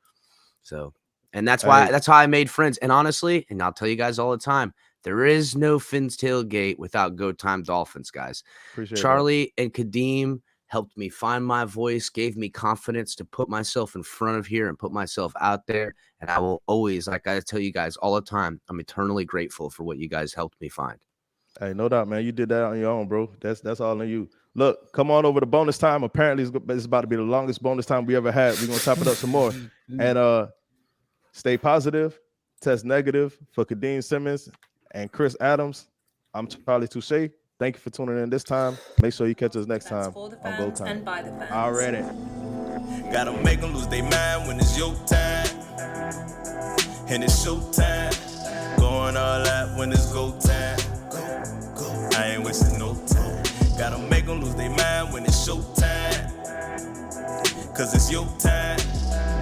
So, and that's how I made friends. And honestly, and I'll tell you guys all the time, there is no Finn's Tailgate without Go Time Dolphins, guys. Appreciate Charlie and Kadeem helped me find my voice, gave me confidence to put myself in front of here and put myself out there. And I will always, like I tell you guys all the time, I'm eternally grateful for what you guys helped me find. Hey, no doubt, man. You did that on your own, bro. That's all on you. Look, come on over to bonus time. Apparently, it's about to be the longest bonus time we ever had. We're gonna top it up some more. And stay positive, test negative for Kadeem Simmons and Chris Adams. I'm Charlie Touche. Thank you for tuning in this time. Make sure you catch us next time For the on Go fans Time. and by the fans. Already. Gotta make them lose their mind when it's your time. And it's show time. Going all out when it's go time. I ain't wasting no time. Gotta make them lose their mind when it's show time. Cause it's your time.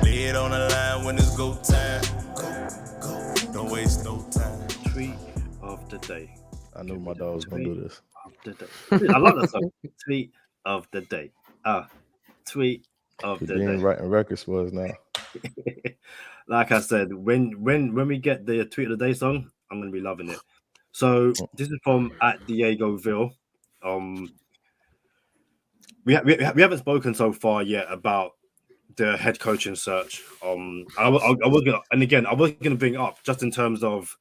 Lay it on the line when it's go time. Don't waste no time. Tweet of the day. I knew my dog was gonna do this. Of the day. I love that song. Tweet of the day. Tweet of the Kadeem day. writing records for us now. Like I said, when we get the tweet of the day song, I'm gonna be loving it. So this is from @DiegoVille. We haven't spoken so far yet about the head coaching search. I was gonna, and again, I was gonna bring it up just in terms of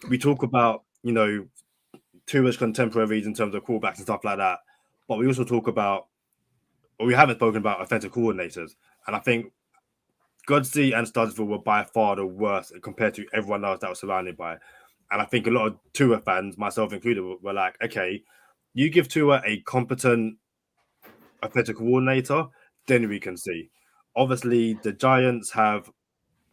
we talk about Tua's contemporaries in terms of quarterbacks and stuff like that, but we also talk about, or we haven't spoken about offensive coordinators, and I think Godsey and Studsville were by far the worst compared to everyone else that was surrounded by. And I think a lot of Tua fans, myself included, were like, okay, you give Tua a competent offensive coordinator, then we can see. Obviously, the Giants have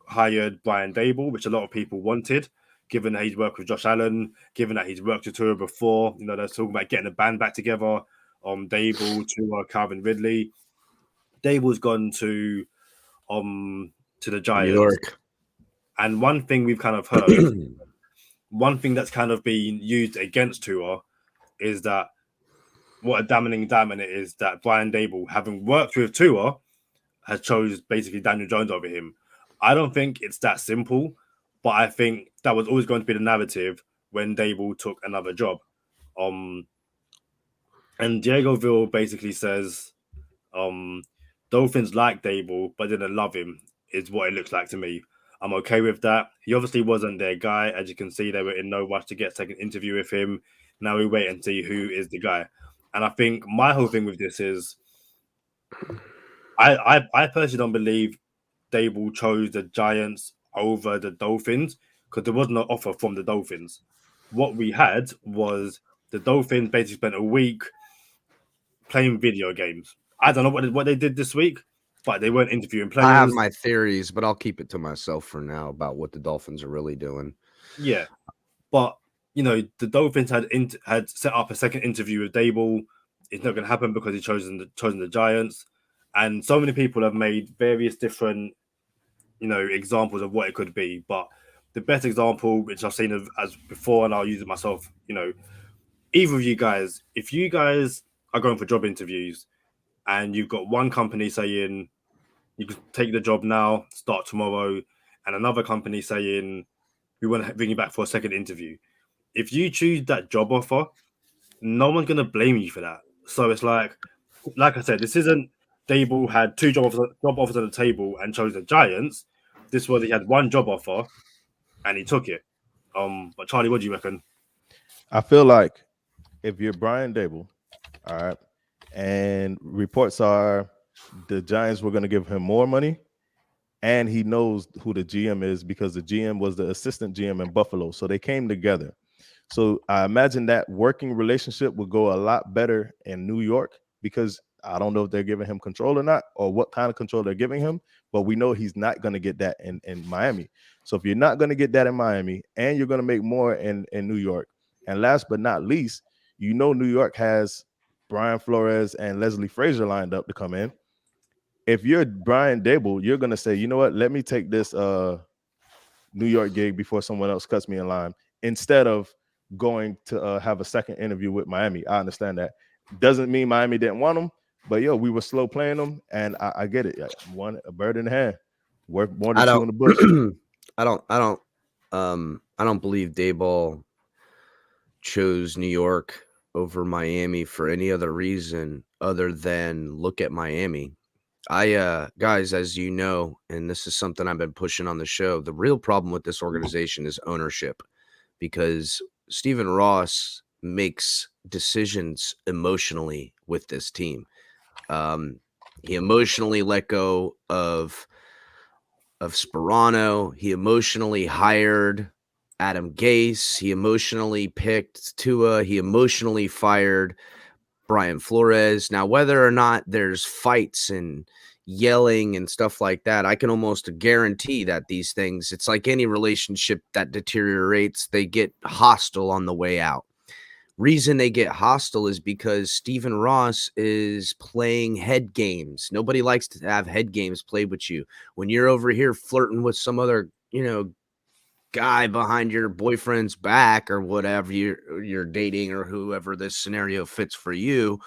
hired Brian Dable, which a lot of people wanted, given that he's worked with Josh Allen, given that he's worked with Tua before. They're talking about getting a band back together. Dable, Tua, Calvin Ridley. Dable's gone to the Giants. New York. And one thing we've kind of heard, one thing that's kind of been used against Tua is that what a damning indictment it is that Brian Dable, having worked with Tua, has chose basically Daniel Jones over him. I don't think it's that simple, but I think that was always going to be the narrative when Dable took another job. And Diegoville basically says, Dolphins like Dable, but didn't love him, is what it looks like to me. I'm okay with that. He obviously wasn't their guy. As you can see, they were in no rush to get a second interview with him. Now we wait and see who is the guy. And I think my whole thing with this is I personally don't believe Dable chose the Giants over the Dolphins because there was no offer from the Dolphins. What we had was the Dolphins basically spent a week playing video games. I don't know what they did this week, but they weren't interviewing players. I have my theories, but I'll keep it to myself for now about what the Dolphins are really doing. Yeah, but the Dolphins had set up a second interview with Dable. It's not going to happen because he's chosen the Giants, and so many people have made various different examples of what it could be. But the best example, which I've seen as before, and I'll use it myself. Either of you guys, if you guys are going for job interviews and you've got one company saying you can take the job now, start tomorrow, and another company saying we want to bring you back for a second interview. If you choose that job offer, no one's going to blame you for that. So it's like I said, this isn't Dable had two job offers on the table and chose the Giants. This was he had one job offer and he took it. But Charlie, what do you reckon? I feel like if you're Brian Dable, all right, and reports are the Giants were going to give him more money, and he knows who the GM is because the GM was the assistant GM in Buffalo, so they came together. So I imagine that working relationship would go a lot better in New York because I don't know if they're giving him control or not, or what kind of control they're giving him, but we know he's not going to get that in Miami. So if you're not going to get that in Miami and you're going to make more in New York, and last but not least, New York has Brian Flores and Leslie Frazier lined up to come in. If you're Brian Dable, you're gonna say, you know what, let me take this New York gig before someone else cuts me in line, instead of going to have a second interview with Miami. I understand that. Doesn't mean Miami didn't want him, but we were slow playing them, and I get it. A bird in the hand, worth more than two in the bush. I don't believe Dayball chose New York over Miami for any other reason other than look at Miami. Guys, as you know, and this is something I've been pushing on the show, the real problem with this organization is ownership, because Stephen Ross makes decisions emotionally with this team. He emotionally let go of Sperano. He emotionally hired Adam Gase. He emotionally picked Tua. He emotionally fired Brian Flores. Now, whether or not there's fights and yelling and stuff like that, I can almost guarantee that these things, it's like any relationship that deteriorates, they get hostile on the way out. Reason they get hostile is because Stephen Ross is playing head games. Nobody likes to have head games played with you. When you're over here flirting with some other, guy behind your boyfriend's back or whatever you're dating, or whoever this scenario fits for you,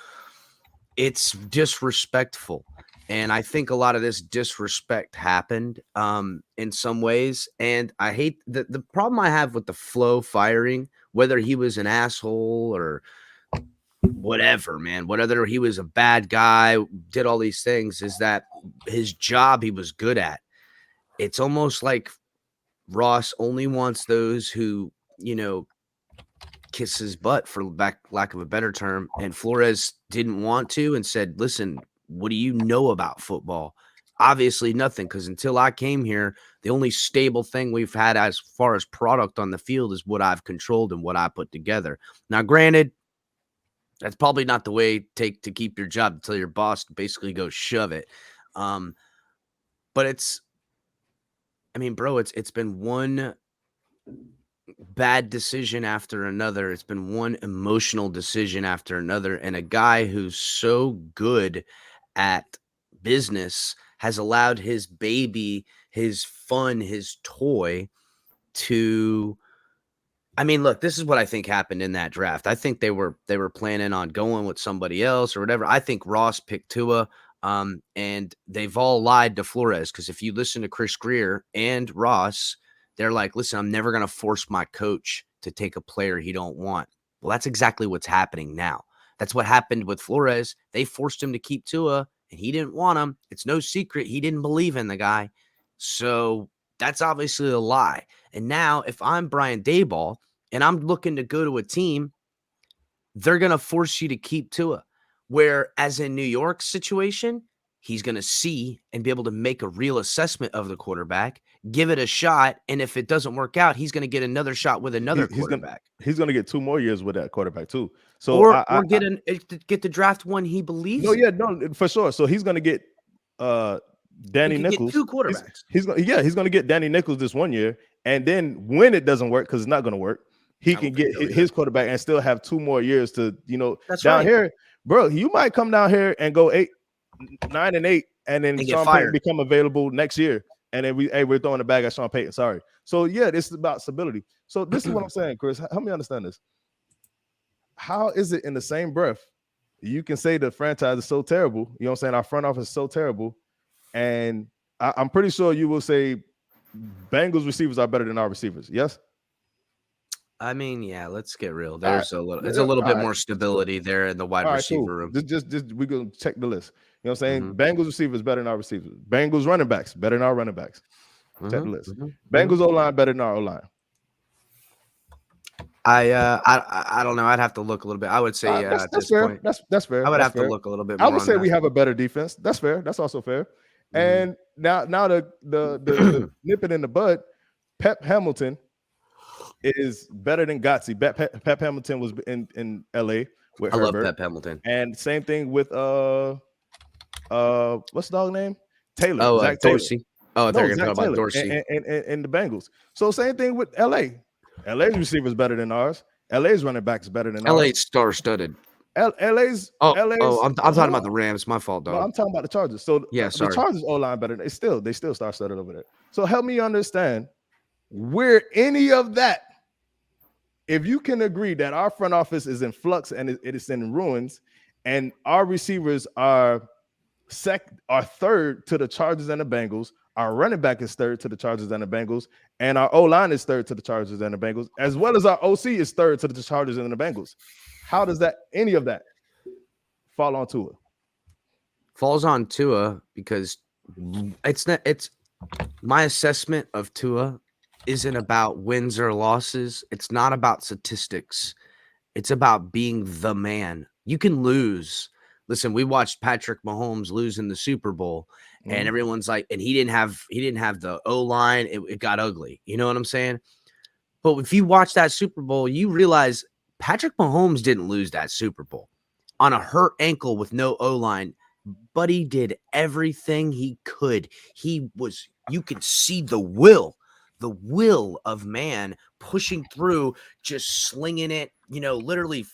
it's disrespectful. And I think a lot of this disrespect happened in some ways. And I hate the problem I have with the Flo firing, whether he was an asshole or whatever, man, whether he was a bad guy, did all these things, is that his job he was good at. It's almost like Ross only wants those who, kiss his butt, for lack of a better term. And Flores didn't want to and said, listen, what do you know about football? Obviously nothing, because until I came here, the only stable thing we've had as far as product on the field is what I've controlled and what I put together. Now, granted, that's probably not the way to keep your job, to tell your boss to basically go shove it. But it's been one bad decision after another. It's been one emotional decision after another. And a guy who's so good at business has allowed his baby, his fun, his toy to... look, this is what I think happened in that draft. I think they were planning on going with somebody else or whatever. I think Ross picked Tua. And they've all lied to Flores, because if you listen to Chris Greer and Ross, they're like, listen, I'm never going to force my coach to take a player he don't want. Well, that's exactly what's happening now. That's what happened with Flores. They forced him to keep Tua, and he didn't want him. It's no secret he didn't believe in the guy. So that's obviously a lie. And now if I'm Brian Daboll and I'm looking to go to a team, they're going to force you to keep Tua. Whereas in New York's situation, he's going to see and be able to make a real assessment of the quarterback, give it a shot, and if it doesn't work out, he's going to get another shot with another quarterback. He's going to get 2 more years with that quarterback too. So or get the draft one he believes. No, for sure. So he's going to get Danny Nichols. Get 2 quarterbacks. He's going to get Danny Nichols this 1 year, and then when it doesn't work, because it's not going to work, he can get his quarterback and still have 2 more years to That's down right. here. Bro, you might come down here and go 9-8, and then Sean Payton become available next year, and then we're throwing the bag at Sean Payton. Sorry. So this is about stability. So this is what I'm saying, Chris. Help me understand this. How is it in the same breath you can say the franchise is so terrible? You know what I'm saying? Our front office is so terrible, and I'm pretty sure you will say Bengals receivers are better than our receivers. Yes. Yeah, let's get real. There's a little bit more stability there in the wide receiver room. Just we're gonna check the list. You know what I'm saying? Bengals receivers better than our receivers. Bengals running backs better than our running backs. Check the list. Bengals O-line better than our O-line. I don't know. I'd have to look a little bit. I would say that's fair. Point, that's fair. I would have fair. to look a little bit more. I would say we have a better defense. That's fair. That's also fair. And now the nip it in the bud. Pep Hamilton is better than Gotze. Pep Hamilton was in LA with Herbert. I love Pep Hamilton. And same thing with what's the dog name? Taylor. Oh, Zach Dorsey. Taylor. Oh, they're gonna talk about Dorsey and the Bengals. So same thing with LA. LA's receivers better than ours. LA's running backs better than ours. LA's star-studded. LA's Oh, LA's. I'm talking about the Rams. My fault, No, dog. I'm talking about the Chargers. So Yeah, the sorry. Chargers O-line better. They still star studded over there. So help me understand where any of that. If you can agree that our front office is in flux and it is in ruins, and our receivers are third to the Chargers and the Bengals, our running back is third to the Chargers and the Bengals, and our O-line is third to the Chargers and the Bengals, as well as our OC is third to the Chargers and the Bengals. How does any of that fall on Tua? Falls on Tua because it's my assessment of Tua isn't about wins or losses. It's not about statistics. It's about being the man. You can lose. Listen, we watched Patrick Mahomes lose in the Super Bowl, and everyone's like, and he didn't have the O-line. It got ugly. You know what I'm saying? But if you watch that Super Bowl, you realize Patrick Mahomes didn't lose that Super Bowl on a hurt ankle with no O-line, but he did everything he could. You could see the will of man pushing through, just slinging it, literally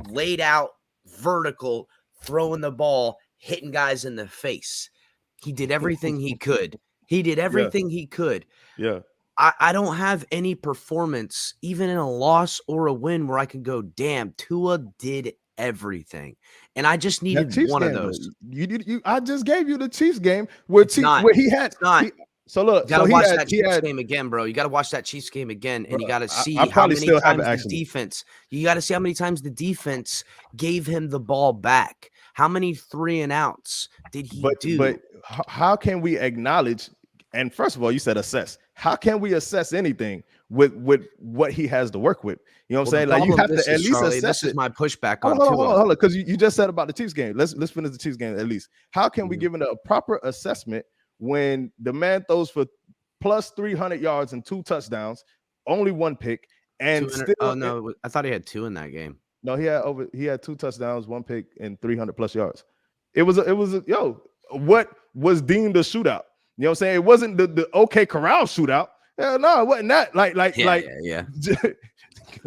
laid out vertical, throwing the ball, hitting guys in the face. He did everything he could. Yeah. I don't have any performance, even in a loss or a win, where I can go, damn, Tua did everything. And I just needed one of those. I just gave you the Chiefs game where he had. So look, you gotta watch that Chiefs game again, bro. You gotta watch that Chiefs game again, and you gotta see how many times the defense. You gotta see how many times the defense gave him the ball back. How many 3 and outs did he do? But how can we acknowledge? And first of all, you said assess. How can we assess anything with what he has to work with? You know what I'm saying? Like, you have to at least assess this it. is my pushback on hold on, because you just said about the Chiefs game. Let's finish the Chiefs game at least. How can we give it a proper assessment when the man throws for plus 300 yards and 2 touchdowns, only 1 pick, and still? Oh no, I thought he had 2 in that game. No, he had 2 touchdowns, 1 pick, and 300 plus yards. It was what was deemed a shootout. You know what I'm saying? It wasn't the OK Corral shootout. Hell no, it wasn't that. Yeah.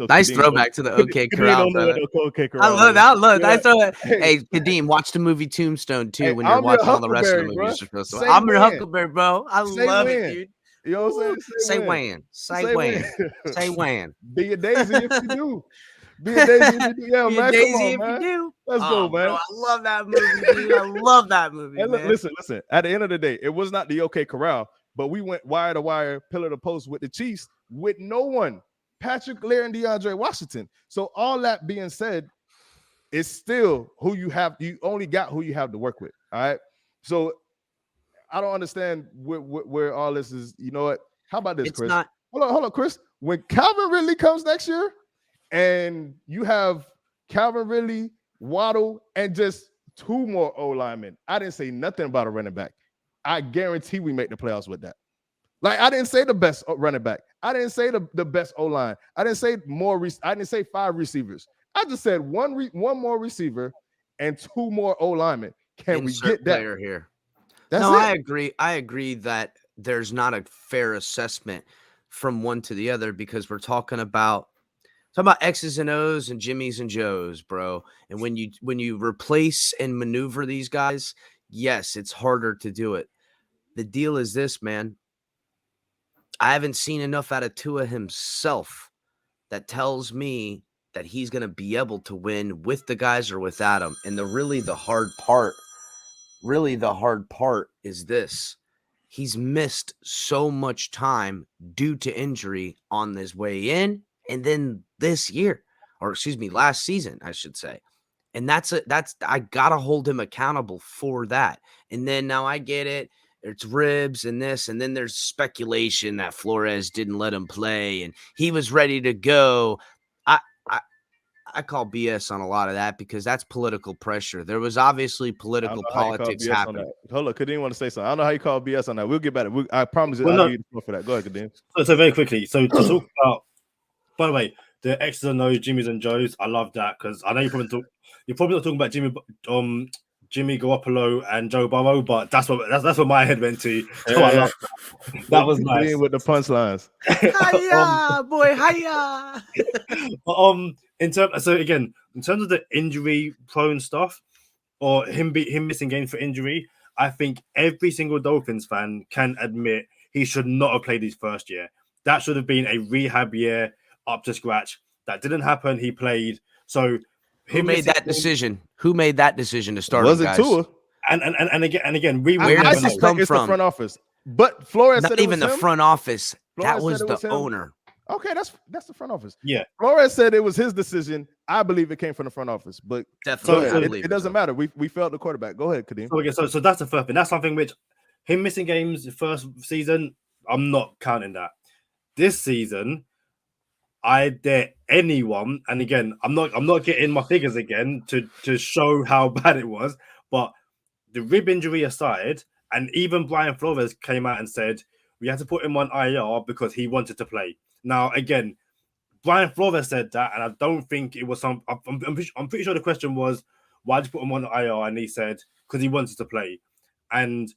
Nice throwback to the OK Corral. I love that. Nice throwback. Hey, Kadeem, watch the movie Tombstone too when you're watching all the rest of the movies. I'm your Huckleberry, bro. I love it, dude. You know what I'm saying? Say when. Be a daisy if you do. Be a daisy if you do. Yeah, man. Daisy come on, if man. you do. Let's go, man. Bro, I love that movie, dude. I love that movie. And man. Listen. At the end of the day, it was not the OK Corral, but we went wire to wire, pillar to post with the Chiefs with no one. Patrick Laird and DeAndre Washington. So all that being said, it's still who you have. You only got who you have to work with. All right. So I don't understand where all this is. You know what? How about this, Chris? Hold on, Chris. When Calvin Ridley comes next year, and you have Calvin Ridley, Waddle, and just 2 more O linemen. I didn't say nothing about a running back. I guarantee we make the playoffs with that. Like, I didn't say the best running back. I didn't say the best O-line. I didn't say I didn't say 5 receivers. I just said one more receiver and 2 more O-linemen. Can we get that? Player here. That's no, it. I agree. I agree that there's not a fair assessment from one to the other because we're talking about X's and O's and Jimmys and Joes, bro. And when you replace and maneuver these guys, yes, it's harder to do it. The deal is this, man. I haven't seen enough out of Tua himself that tells me that he's going to be able to win with the guys or without them. And the hard part is this. He's missed so much time due to injury on his way in and then this year, or last season, I should say. And I got to hold him accountable for that. And then now I get it. It's ribs and this, and then there's speculation that Flores didn't let him play and he was ready to go. I call BS on a lot of that because that's political pressure. There was obviously political politics happening. Hold on, Kadeem want to say something. I don't know how you call BS on that. We'll get back. I promise you, I'll give you the floor for that. Go ahead, Kadeem. So very quickly. So to talk about, by the way, the X's and O's, Jimmys and Joes. I love that because I know you're probably not talking about Jimmy Garoppolo and Joe Burrow, but that's what my head went to. So I love that was nice with the punchlines. Hiya, boy, hiya. in terms of the injury prone stuff or him missing games for injury, I think every single Dolphins fan can admit he should not have played his first year. That should have been a rehab year up to scratch. That didn't happen. He played. So who made that decision? Who made that decision to start Was him, it guys? Tua? And again, we will Where never does know. this come It's from? the front office. But Flores Not said it even was the him. front office. Flores That was said it the was him. owner. Okay, that's the front office. Yeah. Flores said it was his decision. I believe it came from the front office, but Definitely, I it believe doesn't so. matter. We failed the quarterback. Go ahead, Kadeem. So that's the first thing. That's something which him missing games the first season, I'm not counting that. This season, I dare anyone, and again, I'm not getting my figures again to show how bad it was, but the rib injury aside, and even Brian Flores came out and said we had to put him on IR because he wanted to play. Now, again, Brian Flores said that, and I don't think it was some. I'm pretty sure the question was why did you put him on IR, and he said because he wanted to play, and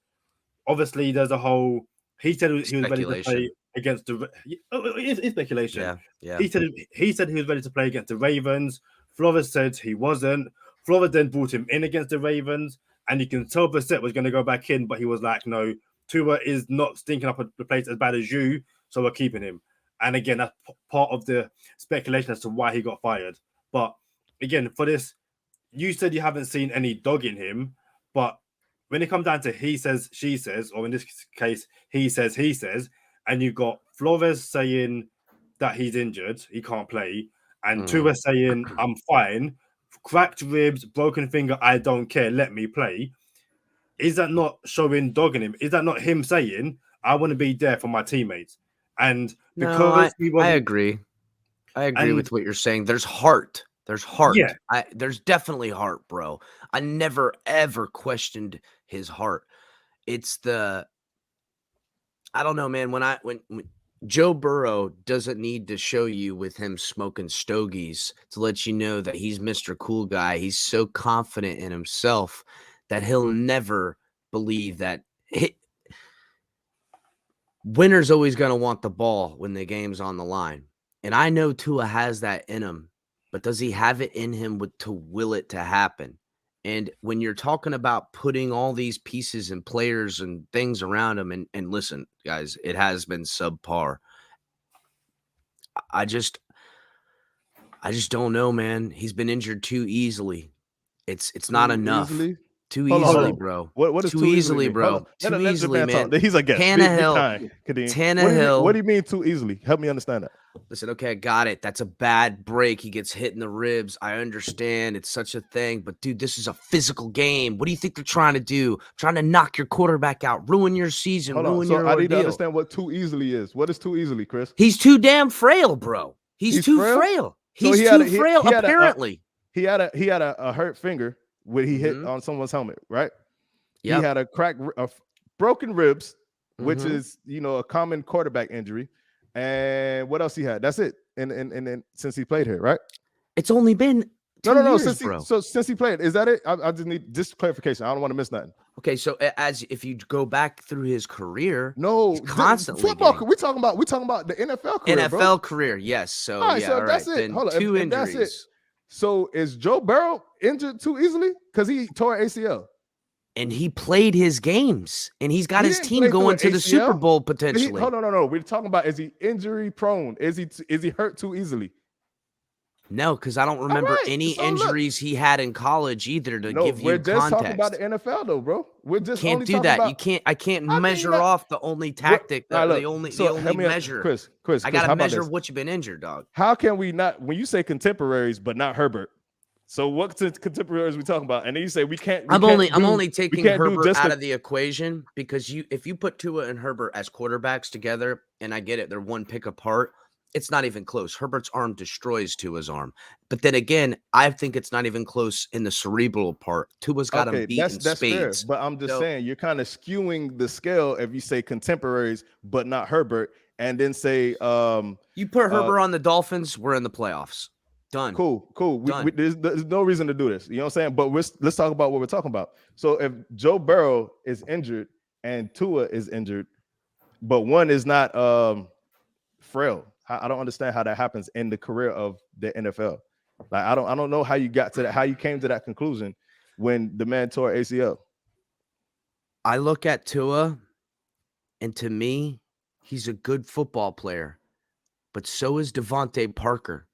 obviously there's a whole. He said he was ready to play against the. It's speculation. Yeah. He said he was ready to play against the Ravens. Flores said he wasn't. Flores then brought him in against the Ravens, and you can tell Brissett was going to go back in, but he was like, "No, Tua is not stinking up the place as bad as you, so we're keeping him." And again, that's part of the speculation as to why he got fired. But again, for this, you said you haven't seen any dog in him, but when it comes down to he says, she says, or in this case, he says, and you got Flores saying that he's injured, he can't play, and Tua saying, I'm fine, cracked ribs, broken finger, I don't care, let me play. Is that not showing dog in him? Is that not him saying, I want to be there for my teammates? And because I agree. I agree with what you're saying. There's heart. There's heart. Yeah. There's definitely heart, bro. I never, ever questioned his heart. It's I don't know, man. When Joe Burrow doesn't need to show you with him smoking stogies to let you know that he's Mr. Cool Guy. He's so confident in himself that he'll never believe that winner's always going to want the ball when the game's on the line. And I know Tua has that in him, but does he have it in him to will it to happen? And when you're talking about putting all these pieces and players and things around him, and listen, guys, it has been subpar. I just don't know, man. He's been injured too easily. It's not enough. Easily? Too Hold easily, on. bro. What is too easily, mean? bro? Too easily, man. He's a guest. Tannehill. What do you mean too easily? Help me understand that. Listen, okay, I got it. That's a bad break. He gets hit in the ribs. I understand. It's such a thing. But, dude, this is a physical game. What do you think they're trying to do? Trying to knock your quarterback out, ruin your season, ruin your ordeal. I need to understand what too easily is. What is too easily, Chris? He's too damn frail, bro. He's too frail. He's too frail, apparently. He had a hurt finger when he hit on someone's helmet, right? Yep. He had a broken ribs, which is, a common quarterback injury. And what else he had? That's it. And since he played here, right? It's only been 2 years, bro. Since he played, is that it? I just need just clarification. I don't want to miss nothing. Okay, so if you go back through his career, no, constantly football. We're talking about the NFL career. Career, yes. So all right, so that's it. Then hold on, 2 injuries. That's it. So is Joe Burrow injured too easily because he tore ACL? And he played his games, and he's got his team going to the Super Bowl potentially. Hold on, no. We're talking about, is he injury prone? Is he hurt too easily? No, because I don't remember any injuries he had in college either to give you context. We're just talking about the NFL though, bro. We're just can't do that. You can't. I can't measure off the only tactic. The only measure. Chris, I gotta measure what you've been injured, dog. How can we not? When you say contemporaries, but not Herbert. So what contemporaries we talking about? And then you say we can't. I'm only taking Herbert out of the equation because if you put Tua and Herbert as quarterbacks together, and I get it, they're one pick apart. It's not even close. Herbert's arm destroys Tua's arm. But then again, I think it's not even close in the cerebral part. Tua's got him beat in spades. Fair, but I'm just saying you're kind of skewing the scale if you say contemporaries, but not Herbert, and then say you put Herbert on the Dolphins, we're in the playoffs. Done. Cool. Done. There's no reason to do this. You know what I'm saying? But let's talk about what we're talking about. So if Joe Burrow is injured and Tua is injured, but one is not frail, I don't understand how that happens in the career of the NFL. Like I don't know how you got to that, how you came to that conclusion when the man tore ACL. I look at Tua, and to me, he's a good football player, but so is Devontae Parker,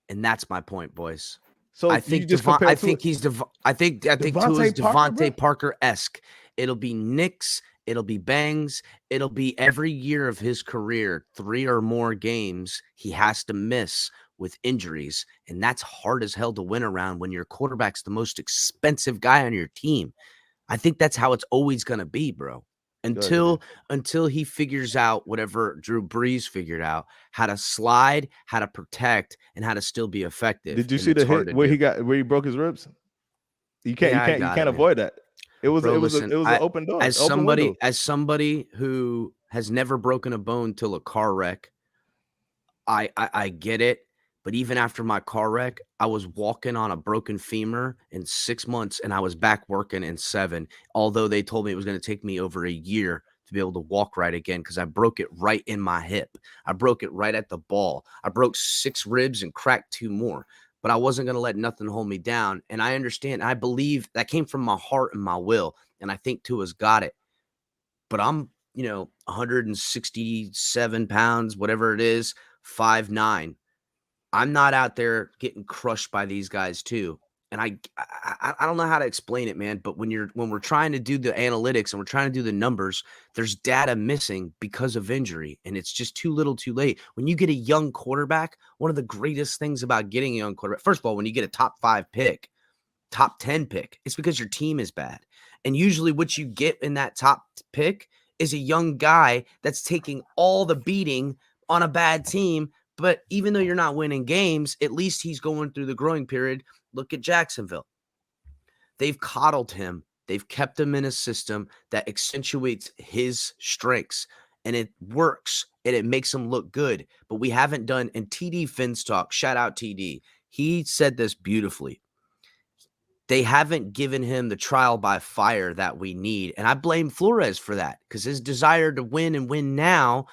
and that's my point, boys. So I you think just compare I think he's I think Tua's Devontae Parker, bro? Devontae Parker-esque. It'll be nicks, it'll be bangs, it'll be every year of his career, 3 or more games he has to miss with injuries, and that's hard as hell to win around when your quarterback's the most expensive guy on your team. I think that's how it's always going to be, bro. Good. Until he figures out whatever Drew Brees figured out, how to slide, how to protect, and how to still be effective. Did you And see it's the hard hit to where do. he broke his ribs? You Yeah, I got it, man. avoid that. It was Bro, an listen, open door, as open window. somebody who has never broken a bone till a car wreck, I get it. But even after my car wreck, I was walking on a broken femur in 6 months, and I was back working in 7. Although they told me it was going to take me over a year to be able to walk right again because I broke it right in my hip. I broke it right at the ball. I broke 6 ribs and cracked 2 more. But I wasn't going to let nothing hold me down. And I understand. I believe that came from my heart and my will. And I think Tua's got it. But I'm, 167 pounds, whatever it is, 5'9". I'm not out there getting crushed by these guys too. And I don't know how to explain it, man. But when we're trying to do the analytics and we're trying to do the numbers, there's data missing because of injury, and it's just too little, too late. When you get a young quarterback, one of the greatest things about getting a young quarterback, first of all, when you get a top 5 pick, top 10 pick, it's because your team is bad. And usually, what you get in that top pick is a young guy that's taking all the beating on a bad team. But even though you're not winning games, at least he's going through the growing period. Look at Jacksonville. They've coddled him. They've kept him in a system that accentuates his strengths, and it works, and it makes him look good. But we haven't done, and TD Finstock, shout out TD, he said this beautifully. They haven't given him the trial by fire that we need. And I blame Flores for that because his desire to win and win now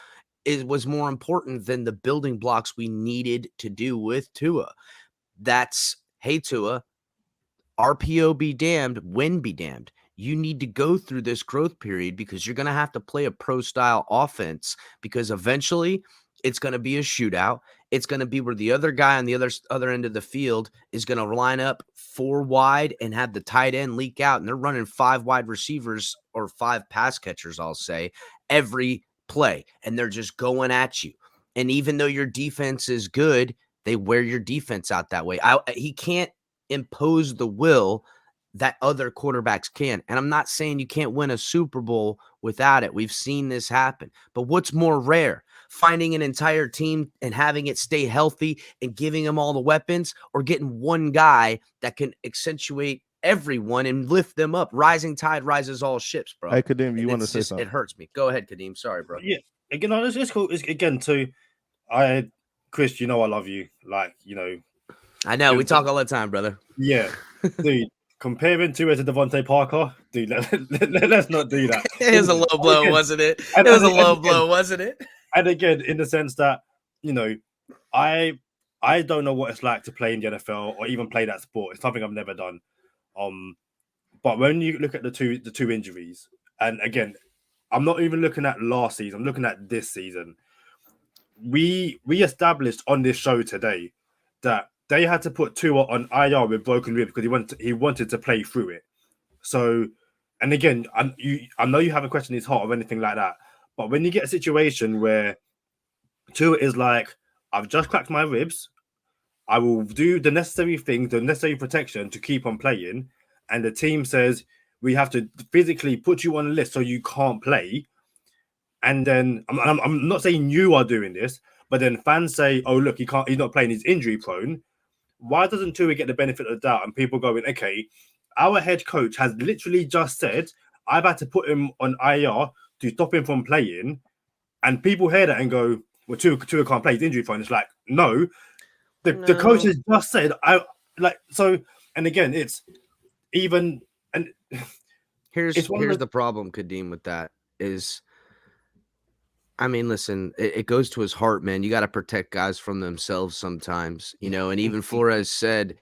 was more important than the building blocks we needed to do with Tua. That's, hey, Tua, RPO be damned, win be damned. You need to go through this growth period because you're going to have to play a pro-style offense because eventually it's going to be a shootout. It's going to be where the other guy on the other end of the field is going to line up 4 wide and have the tight end leak out, and they're running 5 wide receivers or 5 pass catchers, I'll say, every play, and they're just going at you. And even though your defense is good, they wear your defense out that way. He can't impose the will that other quarterbacks can. And I'm not saying you can't win a Super Bowl without it. We've seen this happen. But what's more rare? Finding an entire team and having it stay healthy and giving them all the weapons, or getting one guy that can accentuate everyone and lift them up. Rising tide rises all ships, bro. Hey, Kadeem, you want to say something? It hurts me. Go ahead, Kadeem. Sorry, bro. Yeah, again, it's cool. Again, too, Chris, I love you. I know, we talk all the time, brother. Yeah, dude. Comparing Tua to Devontae Parker, dude, let's not do that. It was a low blow, wasn't it? It was a low blow, wasn't it? And again, in the sense that, I don't know what it's like to play in the NFL or even play that sport. It's something I've never done. But when you look at the two injuries, and again, I'm not even looking at last season, I'm looking at this season. We established on this show today that they had to put Tua on IR with broken ribs because he wanted to play through it. So, and again, I know you have a question in his heart or anything like that, but when you get a situation where Tua is like, I've just cracked my ribs, I will do the necessary things, the necessary protection to keep on playing, and the team says we have to physically put you on a list so you can't play. And then I'm not saying you are doing this, but then fans say, "Oh, look, he's not playing, he's injury prone." Why doesn't Tua get the benefit of the doubt? And people going, "Okay, our head coach has literally just said I've had to put him on IR to stop him from playing," and people hear that and go, "Well, Tua can't play, he's injury prone." It's like, no, the coach has just said, so. And again, it's even and here's the problem, Kadeem, with that is I mean, listen, it goes to his heart, man. You got to protect guys from themselves sometimes, and even Flores said,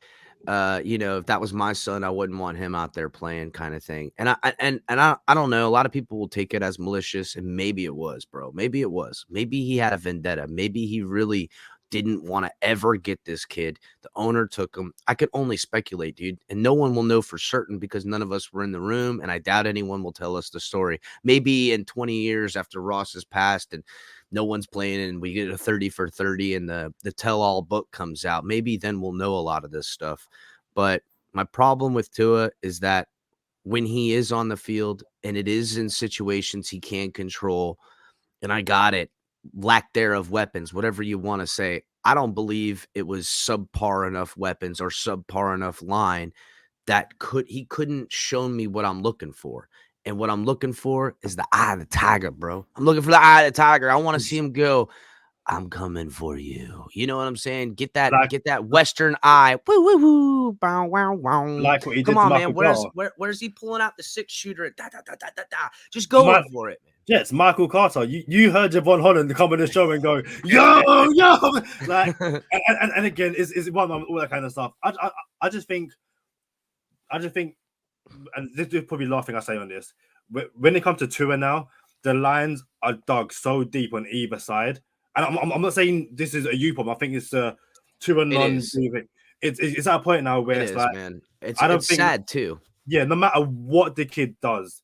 if that was my son, I wouldn't want him out there playing kind of thing. And I don't know. A lot of people will take it as malicious, and maybe it was, bro. Maybe it was. Maybe he had a vendetta. Maybe he really didn't want to ever get this kid. The owner took him. I could only speculate, dude. And no one will know for certain because none of us were in the room, and I doubt anyone will tell us the story. Maybe in 20 years after Ross has passed and no one's playing and we get a 30 for 30 and the tell-all book comes out, maybe then we'll know a lot of this stuff. But my problem with Tua is that when he is on the field and it is in situations he can't control, and I got it, lack thereof weapons, whatever you want to say, I don't believe it was subpar enough weapons or subpar enough line that he couldn't show me what I'm looking for. And what I'm looking for is the eye of the tiger, bro. I'm looking for the eye of the tiger. I want to see him go, I'm coming for you. You know what I'm saying? Get that Western eye. Woo, woo, woo. Bow, wow, wow. Like what he Come did to on, Michael man. Carter. Where's he pulling out the 6-shooter? Da, da, da, da, da, da. Just going for it, man. Yes, Michael Carter. You heard Javon Holland come on the show and go, yo, like, and again, is one of all that kind of stuff. I just think, and this is probably the last thing I say on this. When it comes to Tua now, the lines are dug so deep on either side, and I'm not saying this is a you problem. I think it's Tua non. It's at a point now where it's like, man. It's sad too. Yeah, no matter what the kid does,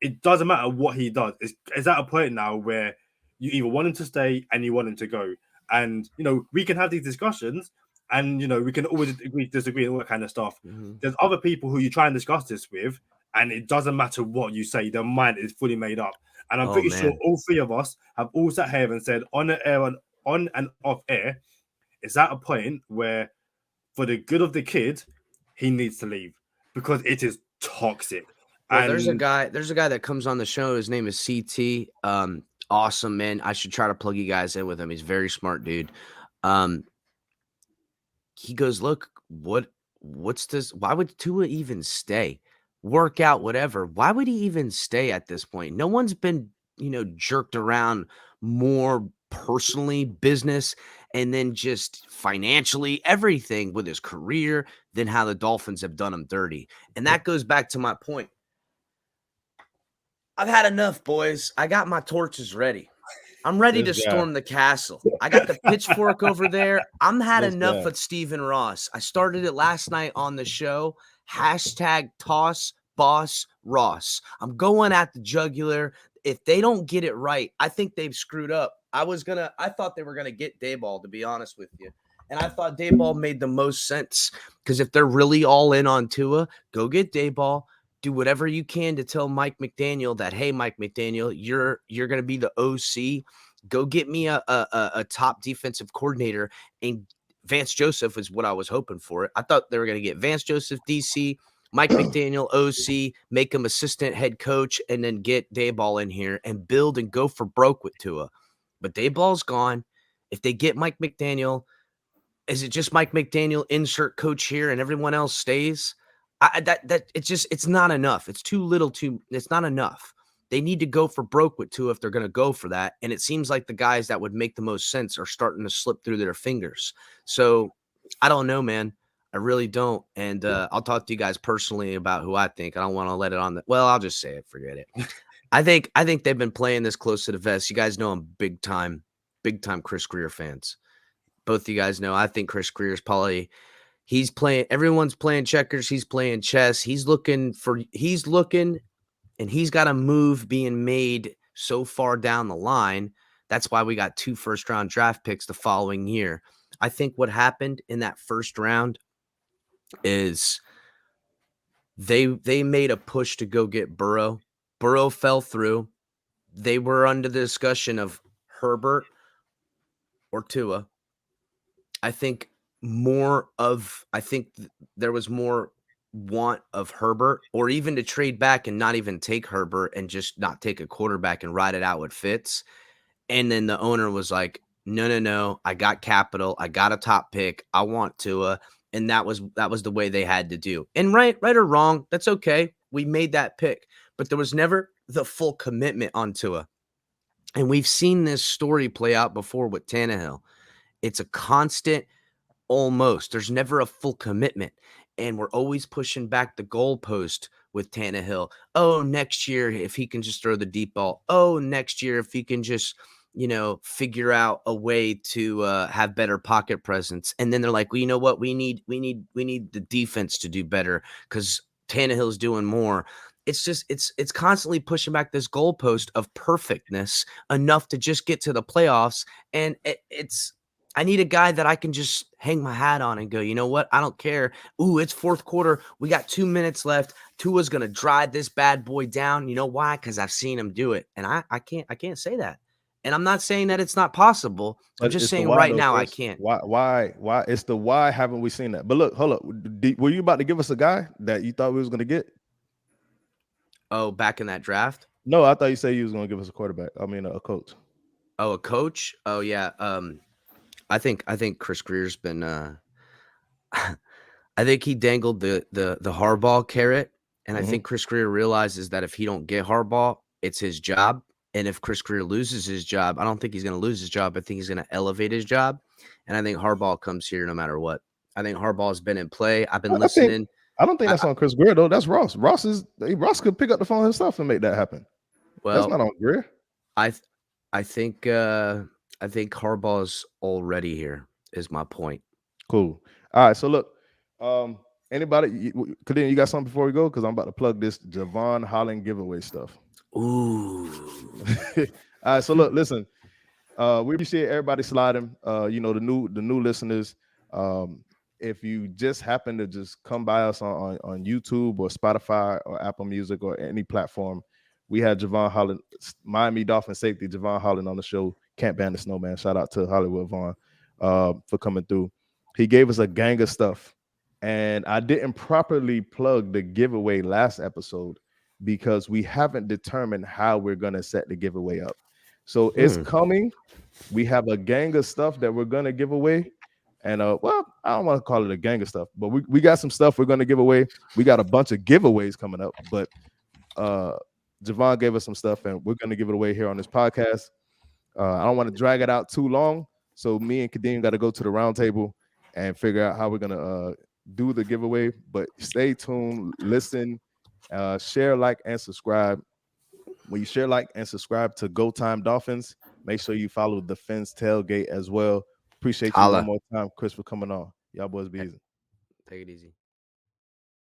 it doesn't matter what he does. It's at a point now where you either want him to stay and you want him to go. And, we can have these discussions and, we can always agree, disagree, and all that kind of stuff. Mm-hmm. There's other people who you try and discuss this with, and it doesn't matter what you say. Their mind is fully made up. And I'm pretty sure all three of us have all sat here and said on the air and on and off air, it's at a point where for the good of the kid, he needs to leave because it is toxic. Well, there's a guy that comes on the show. His name is CT. Awesome, man. I should try to plug you guys in with him. He's a very smart dude. He goes, look, what's this? Why would Tua even stay? Work out, whatever. Why would he even stay at this point? No one's been, jerked around more personally, business, and then just financially, everything with his career than how the Dolphins have done him dirty. And that goes back to my point. I've had enough, boys. I got my torches ready. I'm ready to storm the castle. I got the pitchfork over there. I'm had enough of Stephen Ross. I started it last night on the show. #toss boss Ross. I'm going at the jugular. If they don't get it right, I think they've screwed up. I thought they were going to get Dayball, to be honest with you. And I thought Dayball made the most sense because if they're really all in on Tua, go get Dayball. Do whatever you can to tell Mike McDaniel that, hey, Mike McDaniel, you're going to be the OC. Go get me a top defensive coordinator. And Vance Joseph is what I was hoping for. I thought they were going to get Vance Joseph, DC, Mike McDaniel, OC, make him assistant head coach, and then get Dayball in here and build and go for broke with Tua. But Dayball's gone. If they get Mike McDaniel, is it just Mike McDaniel, insert coach here, and everyone else stays? It's not enough. It's too little. It's not enough. They need to go for broke with Tua if they're going to go for that. And it seems like the guys that would make the most sense are starting to slip through their fingers. So I don't know, man. I really don't. And I'll talk to you guys personally about who I think. I don't want to let it on well, I'll just say it. Forget it. I think they've been playing this close to the vest. You guys know I'm big time Chris Greer fans. Both of you guys know I think Chris Greer is probably everyone's playing checkers. He's playing chess. He's looking and he's got a move being made so far down the line. That's why we got 2 first-round draft picks the following year. I think what happened in that first round is they made a push to go get Burrow. Burrow fell through. They were under the discussion of Herbert or Tua. I think there was more want of Herbert, or even to trade back and not even take Herbert and just not take a quarterback and ride it out with Fitz. And then the owner was like, no, I got capital. I got a top pick. I want Tua. And that was the way they had to do. And right or wrong, that's okay. We made that pick, but there was never the full commitment on Tua. And we've seen this story play out before with Tannehill. It's a constant almost. There's never a full commitment. And we're always pushing back the goalpost with Tannehill. Oh, next year, if he can just throw the deep ball. Oh, next year, if he can just, figure out a way to have better pocket presence. And then they're like, well, you know what? We need the defense to do better because Tannehill's doing more. It's just it's constantly pushing back this goalpost of perfectness enough to just get to the playoffs. And it's I need a guy that I can just hang my hat on and go, you know what? I don't care. Ooh, it's fourth quarter. We got 2 minutes left. Tua's gonna drive this bad boy down. You know why? Because I've seen him do it. And I can't say that. And I'm not saying that it's not possible. I'm But just it's the saying why right though, now I Chris. can't. Why? It's the why haven't we seen that? But look, hold up. Were you about to give us a guy that you thought we was gonna get? Oh, back in that draft? No, I thought you said you was gonna give us a quarterback. I mean, a coach. Oh, a coach? Oh yeah. I think Chris Greer's been I think he dangled the Harbaugh carrot, and I Mhm. think Chris Greer realizes that if he don't get Harbaugh, it's his job. And if Chris Greer loses his job, I don't think he's going to lose his job. I think he's going to elevate his job, and I think Harbaugh comes here no matter what. I think Harbaugh's been in play. I've been I think listening. I don't think I, that's I, on Chris Greer though. That's Ross. Ross could pick up the phone himself and make that happen. That's well, not on Greer. I th- I think Harbaugh's already here. Is my point. Cool. All right. So look, anybody, Kadeem, you got something before we go? Because I'm about to plug this Javon Holland giveaway stuff. Ooh. All right. So look, listen. We appreciate everybody sliding. The new listeners. If you just happen to just come by us on YouTube or Spotify or Apple Music or any platform, we had Javon Holland, Miami Dolphin safety Javon Holland on the show. Can't ban the snowman. Shout out to Hollywood Vaughn for coming through. He gave us a gang of stuff, and I didn't properly plug the giveaway last episode because we haven't determined how we're gonna set the giveaway up. So it's coming. We have a gang of stuff that we're gonna give away. And well, I don't want to call it a gang of stuff, but we got some stuff we're gonna give away. We got a bunch of giveaways coming up, but Javon gave us some stuff and we're gonna give it away here on this podcast. I don't want to drag it out too long. So me and Kadeem got to go to the round table and figure out how we're gonna do the giveaway. But stay tuned, listen, share, like, and subscribe. When you share, like, and subscribe to Go Time Dolphins, make sure you follow the Fins Tailgate as well. Appreciate you one more time, Chris, for coming on. Y'all boys be easy. Take it easy.